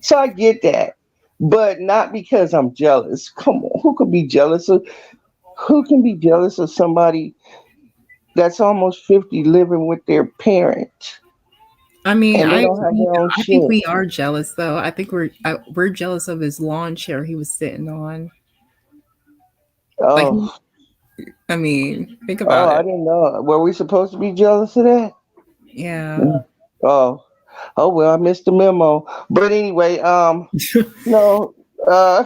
So I get that. But not because I'm jealous. Come on, who can be jealous of somebody that's almost 50 living with their parent I mean, and they don't have their own I think shit? we are jealous though. I think we're jealous of his lawn chair he was sitting on. Like, Oh, I mean, think oh, about I it. didn't know. Were we supposed to be jealous of that? Yeah. Oh, oh well, I missed the memo. But anyway, no, uh,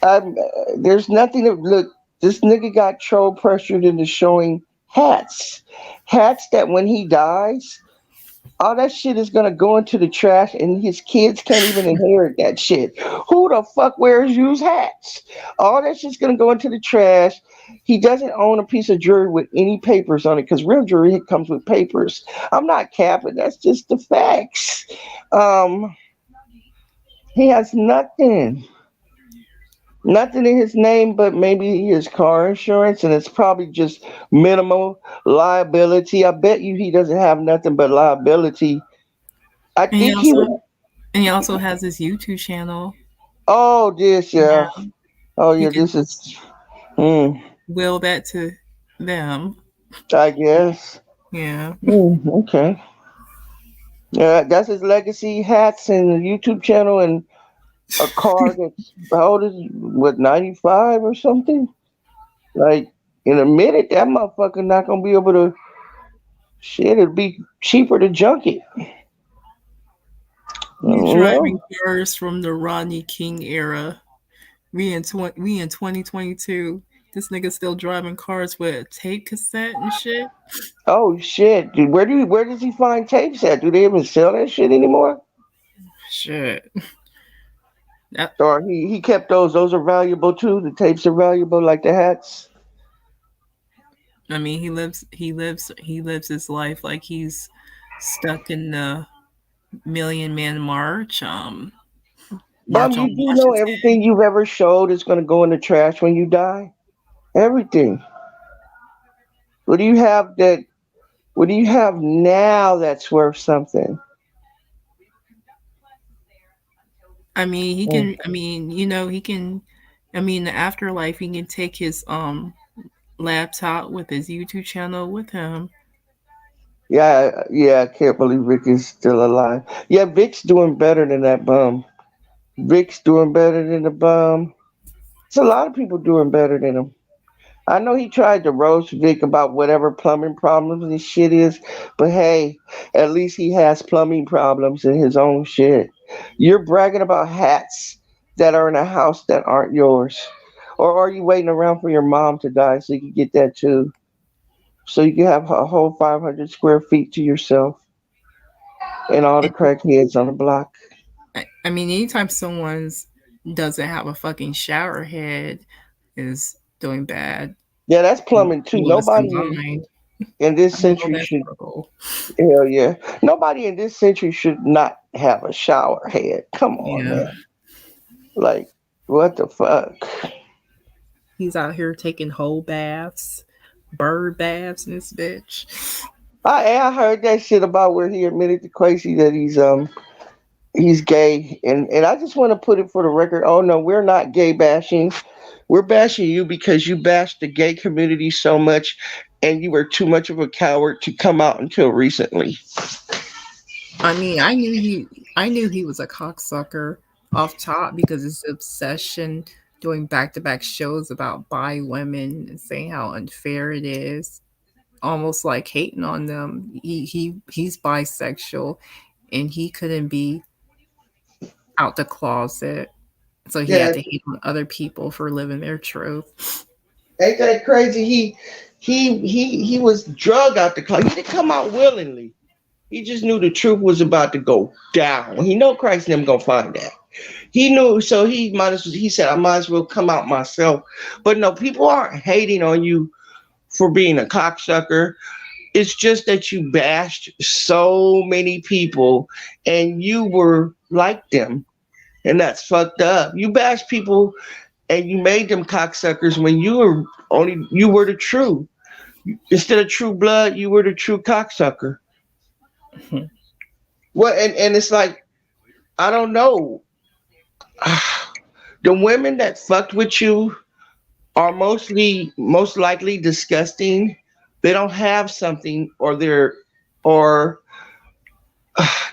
I'm, there's nothing to look. This nigga got troll pressured into showing hats, hats that when he dies, All that shit is gonna go into the trash, and his kids can't even inherit that shit. Who the fuck wears used hats? All that shit's gonna go into the trash. He doesn't own a piece of jewelry with any papers on it because real jewelry comes with papers. I'm not capping. That's just the facts. Um, he has nothing in his name but maybe his car insurance, and it's probably just minimal liability. I bet you he doesn't have nothing but liability. I And he think he also would. and he also has his YouTube channel. Oh, this, yeah. Yeah. Oh, He yeah, could this is. Mm, will that to them. I guess. Yeah. Okay. Yeah, that's his legacy hats and the YouTube channel and a car that's how old is it? What 95 or something? Like in a minute, that motherfucker not gonna be able to. Shit, it'd be cheaper to junk it. I He's don't driving know. cars from the Rodney King era. We in 2022. This nigga still driving cars with a tape cassette and shit. Oh shit, dude, where does he find tapes at? Do they even sell that shit anymore? Shit. That, Or he kept those? Those are valuable too. The tapes are valuable, like the hats. I mean, he lives his life like he's stuck in the Million Man March. Bum, March you on do know Washington. everything you've ever showed is gonna go in the trash when you die. Everything. What do you have that? What do you have now that's worth something? I mean, he Mm. can. I mean, you know, he can. I mean, the afterlife, he can take his laptop with his YouTube channel with him. Yeah, yeah. I can't believe Vic is still alive. Yeah, Vic's doing better than that bum. Vic's doing better than the bum. There's a lot of people doing better than him. I know he tried to roast Vic about whatever plumbing problems and shit is, but hey, at least he has plumbing problems in his own shit. You're bragging about hats that are in a house that aren't yours. Or are you waiting around for your mom to die so you can get that too? So you can have a whole 500 square feet to yourself and all the crackheads on the block. I mean, anytime someone's doesn't have a fucking shower head is doing bad. Yeah, that's plumbing too. All of us Nobody combined. in this I know century that's should. horrible. Hell yeah. Nobody in this century should not have a shower head. Come on, Yeah. man. Like, what the fuck? He's out here taking whole baths, bird baths in this bitch. I heard that shit about where he admitted to Quasi that he's gay, and I just want to put it for the record. Oh no, we're not gay bashing. We're bashing you because you bashed the gay community so much, and you were too much of a coward to come out until recently. I mean, I knew he was a cocksucker off top because his obsession doing back to back shows about bi women and saying how unfair it is, almost like hating on them. He's bisexual and he couldn't be out the closet. So he had Yeah, to hate on other people for living their truth. ain't that crazy? He was drug out the club. He didn't come out willingly. He just knew the truth was about to go down. He know Christ and them gonna find that. He knew, so he might as well. He said, "I might as well come out myself." But no, people aren't hating on you for being a cocksucker. It's just that you bashed so many people, and you were like them, and that's fucked up. You bashed people, and you made them cocksuckers when you were the true. Instead of true blood, you were the true cocksucker. Well, and it's like I don't know. The women that fucked with you are most likely disgusting. They don't have something, or or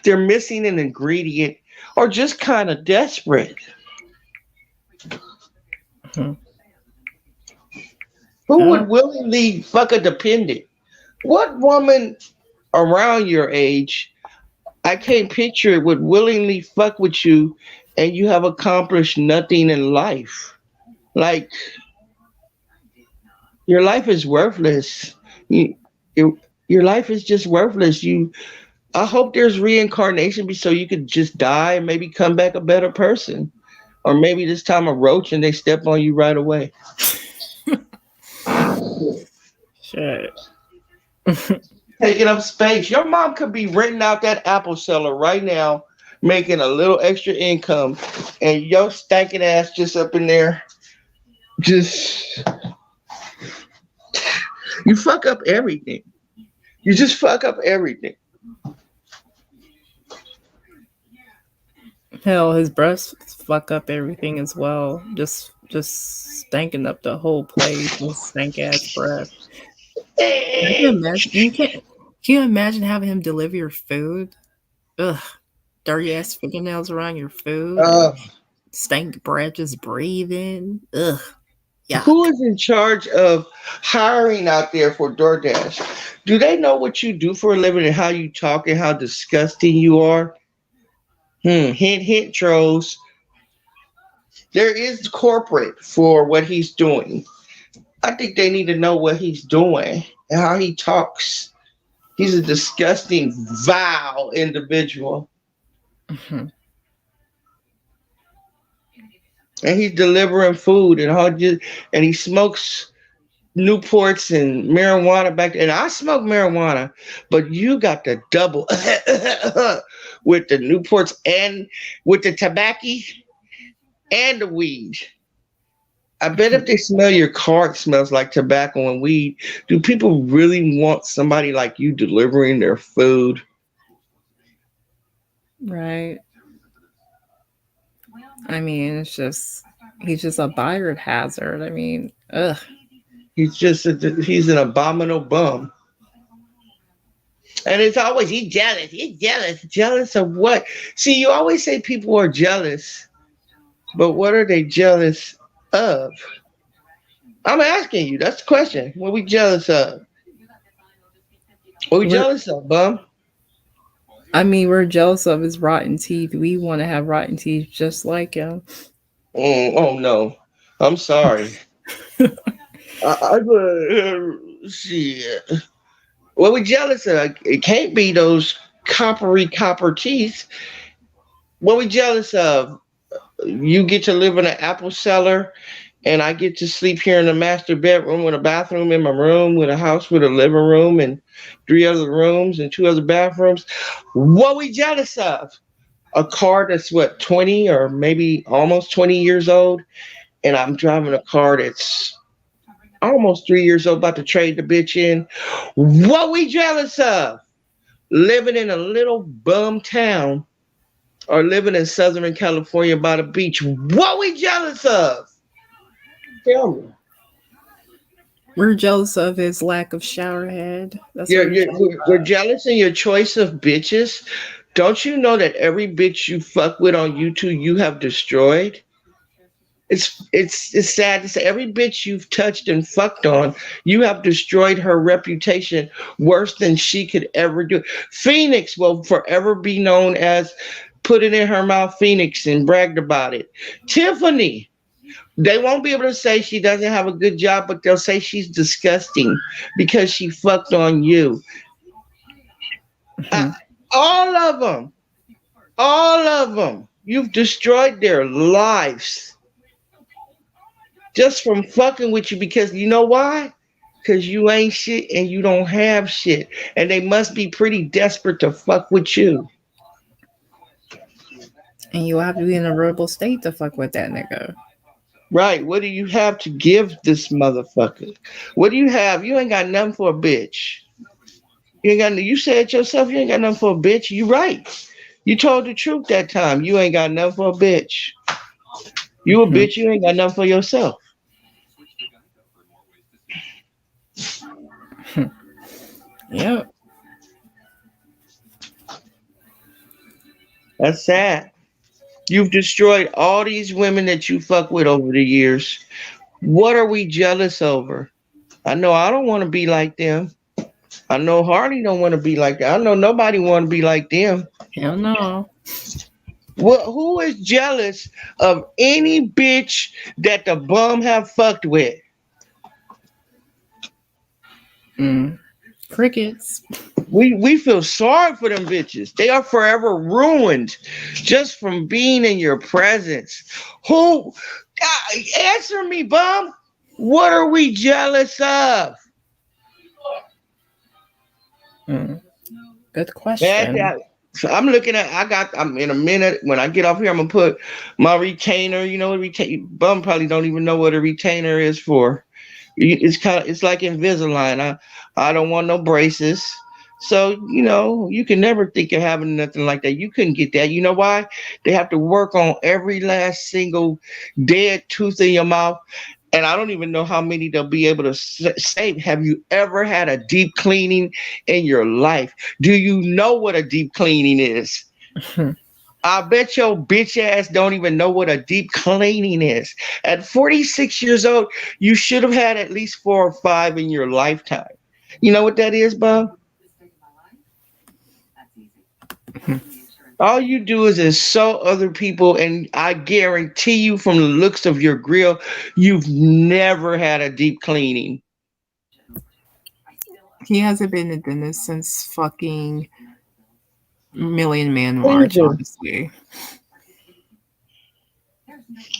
they're missing an ingredient, or just kind of desperate. Who Yeah. would willingly fuck a dependent? What woman around your age, I can't picture it, would willingly fuck with you and you have accomplished nothing in life? Like, your life is worthless. You, your life is just worthless. I hope there's reincarnation so you could just die and maybe come back a better person. Or maybe this time a roach and they step on you right away. Shit. Taking up space. Your mom could be renting out that apple cellar right now, making a little extra income, and your stinking ass just up in there. Just you fuck up everything. You just fuck up everything. Hell, his breasts fuck up everything as well. Just stinking up the whole place with stank ass breath. I can imagine you can't. Can you imagine having him deliver your food? Ugh, dirty ass fingernails around your food and Uh, stank breath just breathing. Ugh, who yuck. is in charge of hiring out there for DoorDash? Do they know what you do for a living and how you talk and how disgusting you are? Hint, hint, trolls. There is corporate for what he's doing. I think they need to know what he's doing and how he talks. He's a disgusting, vile individual. Mhm. And he's delivering food and he smokes Newports and marijuana back there. And I smoke marijuana, but you got the double with the Newports and with the tobacco and the weed. I bet if they smell your car, it smells like tobacco and weed. Do people really want somebody like you delivering their food? Right. I mean, he's just a biohazard. I mean, ugh. He's an abominable bum. And it's always he's jealous. He's jealous. Jealous of what? See, you always say people are jealous, but what are they jealous of? I'm asking you. That's the question. What we jealous of? What we We're, jealous of, bum? I mean, we're jealous of his rotten teeth. We want to have rotten teeth just like him. Oh no, I'm sorry. Shit. What we jealous of? It can't be those copper teeth. What we jealous of? You get to live in an apple cellar, and I get to sleep here in a master bedroom with a bathroom in my room, with a house with a living room and 3 other rooms and 2 other bathrooms. What we jealous of? A car that's what 20 or maybe almost 20 years old, and I'm driving a car that's almost 3 years old, about to trade the bitch in. What we jealous of? Living in a little bum town or living in Southern California by the beach. What we jealous of? Tell me. We're jealous of his lack of shower head. That's what You're, we're you're, jealous we're of. jealous in your choice of bitches. Don't you know that every bitch you fuck with on YouTube, you have destroyed? It's sad to say every bitch you've touched and fucked on, you have destroyed her reputation worse than she could ever do. Phoenix will forever be known as put it in her mouth Phoenix and bragged about it. Tiffany, they won't be able to say she doesn't have a good job, but they'll say she's disgusting because she fucked on you. Uh, Mhm. all of them, all of them, you've destroyed their lives just from fucking with you because you know why? Because you ain't shit and you don't have shit. And they must be pretty desperate to fuck with you. And you have to be in a verbal state to fuck with that nigga. Right. What do you have to give this motherfucker? What do you have? You ain't got nothing for a bitch. You ain't got you said yourself you ain't got nothing for a bitch. You right. You told the truth that time. You ain't got nothing for a bitch. You a Mhm. bitch, you ain't got nothing for yourself. Yep. That's sad. You've destroyed all these women that you fuck with over the years. What are we jealous over? I know I don't want to be like them. I know Hardy don't want to be like that. I know nobody want to be like them. Hell no. Well, who is jealous of any bitch that the bum have fucked with? Mm. Crickets. We feel sorry for them bitches. They are forever ruined just from being in your presence. Who answer me, bum? What are we jealous of? Good question. That, so I'm looking at. I'm in a minute when I get off here. I'm gonna put my retainer. You know what retain? Bum probably don't even know what a retainer is for. It's kind of. It's like Invisalign. I don't want no braces. So you can never think of having nothing like that. You couldn't get that. You know why? They have to work on every last single dead tooth in your mouth. And I don't even know how many they'll be able to save. Have you ever had a deep cleaning in your life? Do you know what a deep cleaning is? I bet your bitch ass don't even know what a deep cleaning is. At 46 years old, you should have had at least 4 or 5 in your lifetime. You know what that is, Bob? All you do is insult other people, and I guarantee you from the looks of your grill, you've never had a deep cleaning. He hasn't been a dentist since fucking Million Man March, honestly.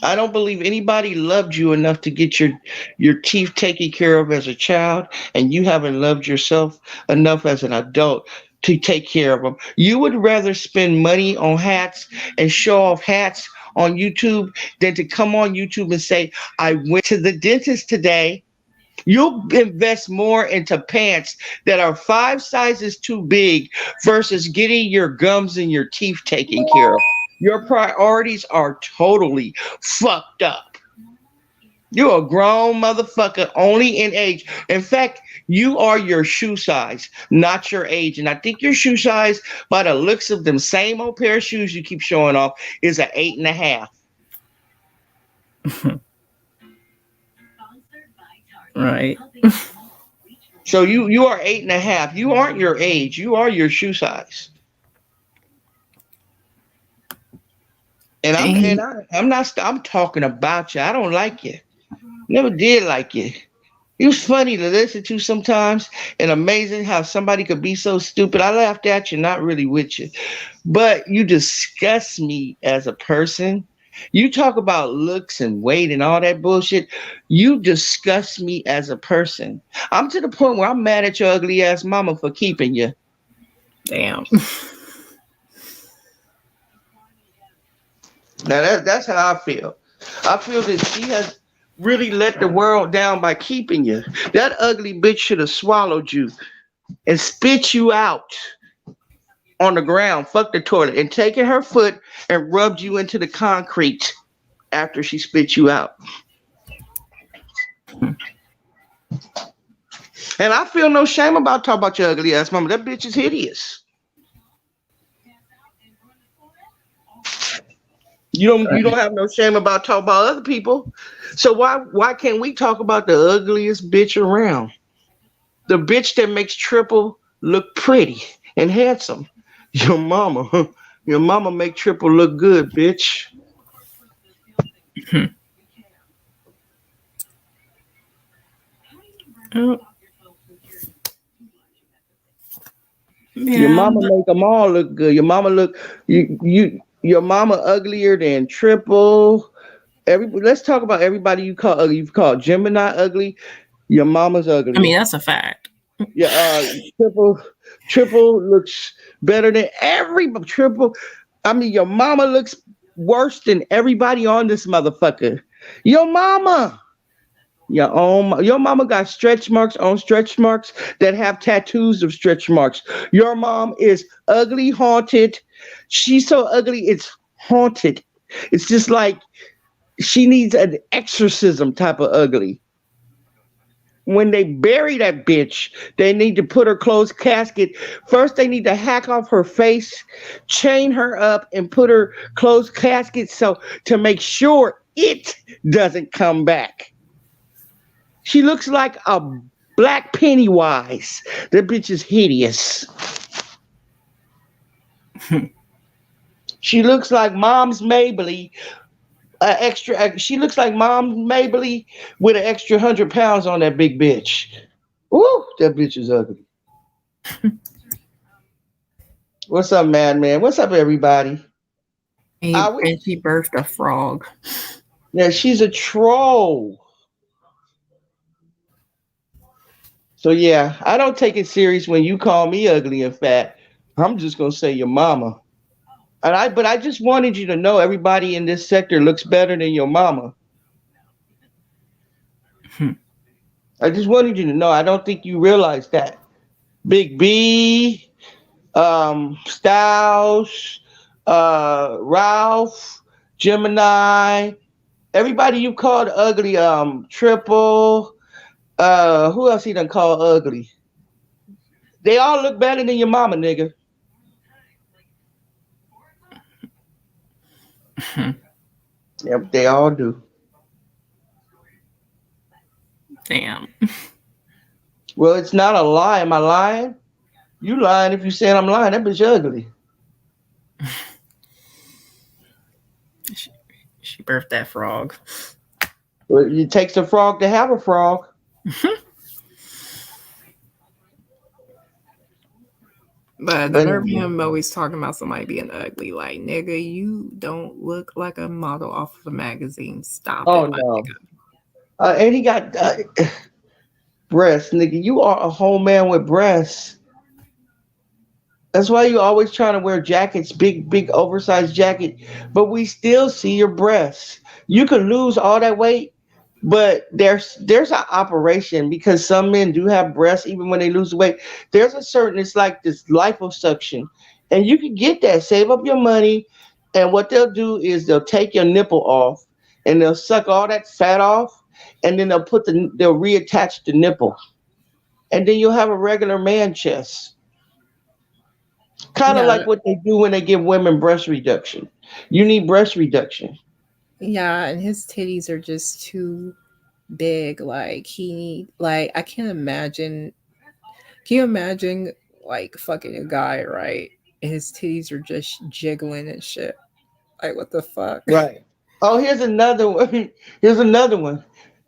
I don't believe anybody loved you enough to get your teeth taken care of as a child, and you haven't loved yourself enough as an adult to take care of them. You would rather spend money on hats and show off hats on YouTube than to come on YouTube and say, I went to the dentist today. You'll invest more into pants that are 5 sizes too big versus getting your gums and your teeth taken care of. Your priorities are totally fucked up. You're a grown motherfucker only in age. In fact, you are your shoe size, not your age. And I think your shoe size, by the looks of them same old pair of shoes you keep showing off, is an 8.5. Right. So you are 8.5. You aren't your age. You are your shoe size. And I'm talking about you. I don't like you. Never did like you. It was funny to listen to sometimes, and amazing how somebody could be so stupid. I laughed at you, not really with you, but you disgust me as a person. You talk about looks and weight and all that bullshit. You disgust me as a person. I'm to the point where I'm mad at your ugly ass mama for keeping you. Damn. Now that's how I feel. I feel that she has really let the world down by keeping you. That ugly bitch should have swallowed you and spit you out on the ground, fuck the toilet, and taken her foot and rubbed you into the concrete after she spit you out. And I feel no shame about talking about your ugly ass mama. That bitch is hideous. You don't have no shame about talking about other people. So why can't we talk about the ugliest bitch around? The bitch that makes Triple look pretty and handsome. Your mama. Your mama make Triple look good, bitch. Oh. Yeah, Your mama make them all look good. Your mama your mama uglier than Triple. Let's talk about everybody you've called Gemini ugly. Your mama's ugly. I mean, that's a fact. Yeah, Triple looks better than Triple. I mean, your mama looks worse than everybody on this motherfucker. Your mama. Your mama got stretch marks on stretch marks that have tattoos of stretch marks. Your mom is ugly, haunted. She's so ugly, it's haunted. It's just like she needs an exorcism type of ugly. When they bury that bitch, they need to put her closed casket. First, they need to hack off her face, chain her up, and put her closed casket so to make sure it doesn't come back. She looks like a black Pennywise. That bitch is hideous. She looks like Mom's Mabley. She looks like Mom's Mabley with an extra 100 pounds on that big bitch. Ooh, that bitch is ugly. What's up, man? What's up, everybody? And, We, and she birthed a frog. yeah, she's a troll. So yeah, I don't take it serious when you call me ugly and fat. I'm just gonna say your mama. But I just wanted you to know everybody in this sector looks better than your mama. I just wanted you to know. I don't think you realize that. Big B, Styles, Ralph, Gemini, everybody you called ugly, Triple, who else he done called ugly? They all look better than your mama, nigga. Yep, they all do. Damn. Well, it's not a lie. Am I lying? You lying if you saying I'm lying. That bitch ugly. She birthed that frog. Well, it takes a frog to have a frog. But the But nerve of him always talking about somebody being ugly. Like, nigga, you don't look like a model off of a magazine. Stop oh it, my no. nigga. And he got breasts, nigga. You are a whole man with breasts. That's why you always trying to wear jackets, big, oversized jacket, but we still see your breasts. You could lose all that weight, but there's an operation because some men do have breasts even when they lose weight. There's a certain it's like this liposuction, and you can get that. Save up your money, and what they'll do is they'll take your nipple off, and they'll suck all that fat off, and then they'll reattach the nipple, and then you'll have a regular man chest. Kind of Yeah, like what they do when they give women breast reduction. You need breast reduction. yeah, and his titties are just too big. Like like I can't imagine. Can you imagine like fucking a guy, right? And his titties are just jiggling and shit. Like what the fuck? Right. Oh, here's another one. Here's another one.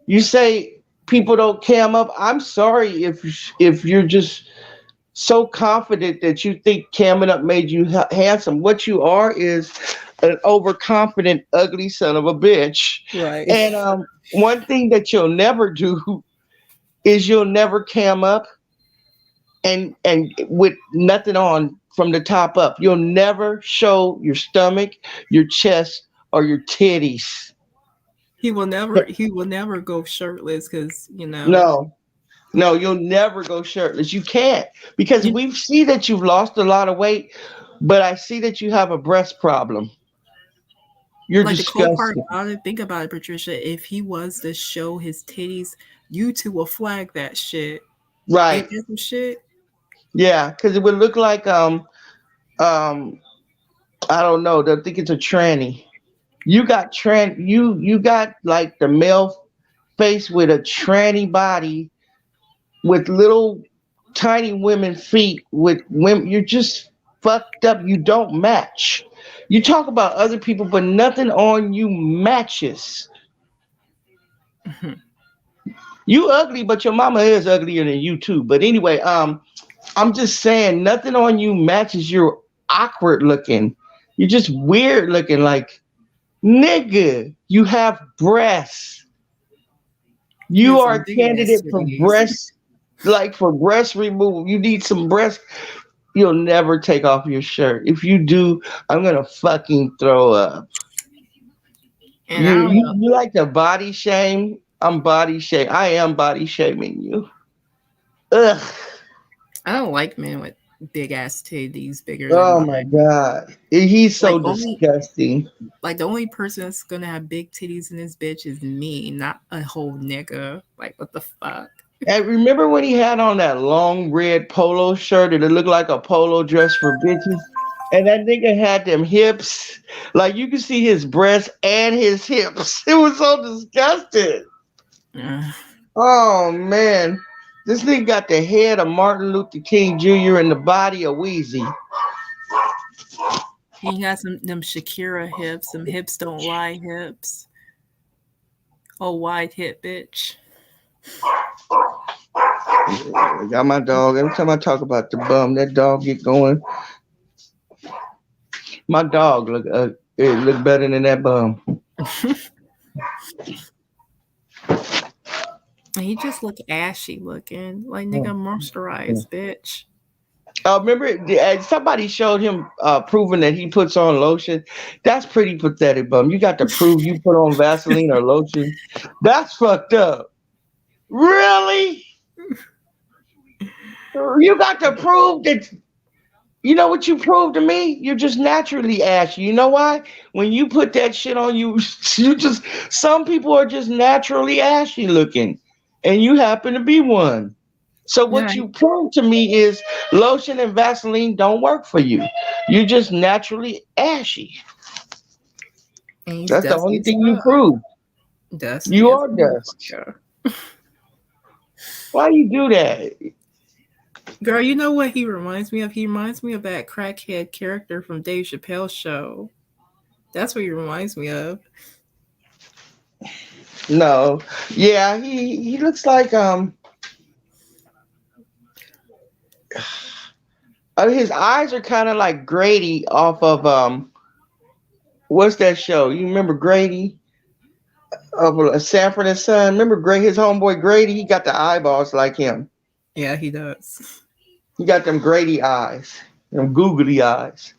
You say people don't cam up. I'm sorry if you're just so confident that you think camming up made you handsome. What you are is an overconfident, ugly son of a bitch. Right. And one thing that you'll never do is you'll never cam up and with nothing on from the top up. You'll never show your stomach, your chest, or your titties. He will never go shirtless because No, no, you'll never go shirtless. You can't because you, we see that you've lost a lot of weight, but I see that you have a breast problem. You're like the cool part disgusting. about it, think about it, Patricia. If he was to show his titties, YouTube will flag that shit. Ain't Right. that some shit? Yeah, because it would look like um I don't know. They think it's a tranny. You got like the male face with a tranny body with little tiny women feet with women. You're just fucked up. You don't match. You talk about other people, but nothing on you matches. You ugly, but your mama is uglier than you too. But anyway, I'm just saying nothing on you matches. You're awkward looking. You're just weird looking. Like nigga, you have breasts. He You has are some a big ass candidate for titties. breast, like for breast removal. You need some breast. You'll never take off your shirt. If you do, I'm gonna fucking throw up. And I You don't you, know. you like to body shame? I'm body shame. I am body shaming you. Ugh. I don't like men with big ass titties bigger than Oh my mine. god. He's so Like only disgusting. like the only person that's gonna have big titties in this bitch is me, not a whole nigga. Like what the fuck? And remember when he had on that long red polo shirt and it looked like a polo dress for bitches? And that nigga had them hips. Like you could see his breasts and his hips. It was so disgusting. Uh, Oh man. This nigga got the head of Martin Luther King Jr. and the body of Wheezy. he got some them Shakira hips, some hips don't lie hips. Oh wide hip bitch. I got my dog. Every time I talk about the bum, that dog get going. My dog it look better than that bum. He just look ashy looking. Like nigga moisturized, bitch. Remember, somebody showed him proving that he puts on lotion. That's pretty pathetic, bum. You got to prove you put on Vaseline or lotion. That's fucked up. Really? You got to prove that. You know what you proved to me? You're just naturally ashy. You know why? When you put that shit on you, some people are just naturally ashy looking, and you happen to be one. So what Yeah, you proved to me is lotion and Vaseline don't work for you. You're just naturally ashy. and he's That's the dusty only as thing you fuck. proved. Dusty You as are a dust. motherfucker. Why you do that? Girl, you know what he reminds me of? He reminds me of that crackhead character from Dave Chappelle's show. That's what he reminds me of. No. Yeah, he looks like his eyes are kind of like Grady off of what's that show? You remember Grady of Sanford and Son? Remember his homeboy Grady? He got the eyeballs like him. Yeah, he does. He got them Grady eyes, them googly eyes.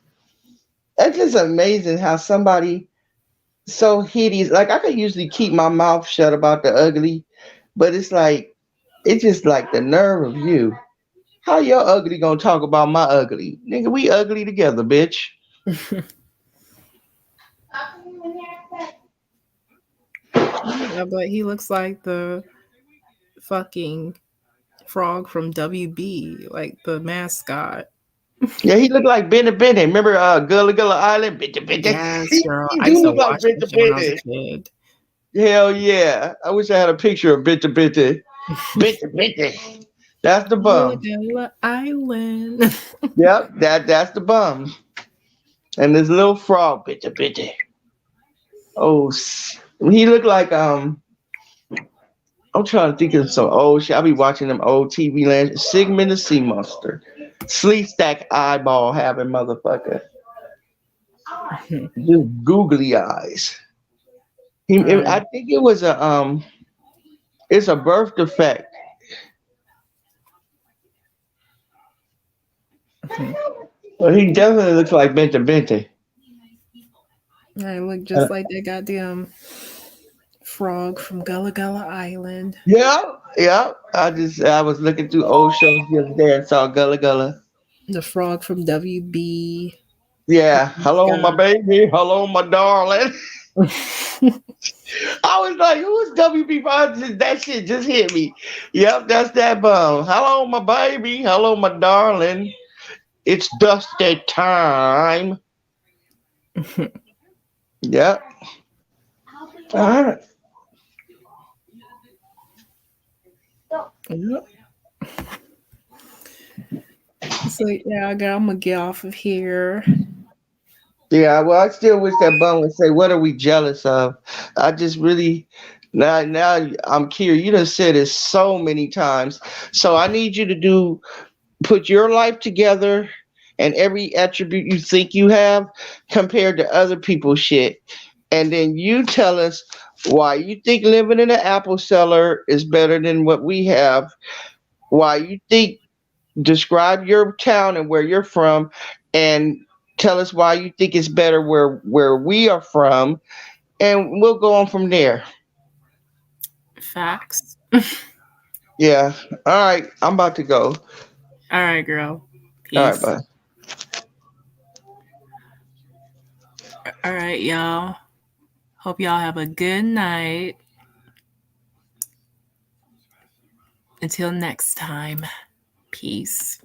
It's just amazing how somebody so hideous. Like I could usually keep my mouth shut about the ugly, but it's just like the nerve of you. How your ugly gonna talk about my ugly? Nigga, we ugly together, bitch. Yeah, but he looks like the fucking frog from WB, like the mascot. Yeah, he looked like Benny Benny. Remember Gullah Gullah Island? Benny Benny. Yes, girl. He I do used to look like watch Benny that show when I was a Benny. kid. Hell yeah. I wish I had a picture of Benny Benny. Benny Benny. That's the bum. Gullah Island. Yep, that's the bum. And this little frog, Benny Benny. Oh, he looked like I'm trying to think of some old shit. I be watching them old TV lands. Sigmund the Sea Monster. Sleep stack eyeball having motherfucker. Just googly eyes. I think it was it's a birth defect. But he definitely looks like Bente Bente. I look just like that goddamn frog from Gullah Gullah Island. Yeah, yeah. I was looking through old shows the other day and saw Gullah Gullah. The frog from WB. Yeah. Hello, my baby. Hello, my darling. I was like, who's WB5? That shit just hit me. Yep, that's that bum. Hello, my baby. Hello, my darling. It's dusty time. Yep. All right. Yep. So yeah, I'm gonna get off of here. Yeah, well, I still wish that bum would say, "What are we jealous of?" I just really now I'm curious. You done said it so many times, so I need you to put your life together and every attribute you think you have compared to other people's shit, and then you tell us why you think living in an apple cellar is better than what we have. Why you think describe your town and where you're from, and tell us why you think it's better where we are from, and we'll go on from there. Facts. Yeah. All right. I'm about to go. All right, girl. All right. Peace. Bye. All right, y'all. Hope y'all have a good night. Until next time. Peace.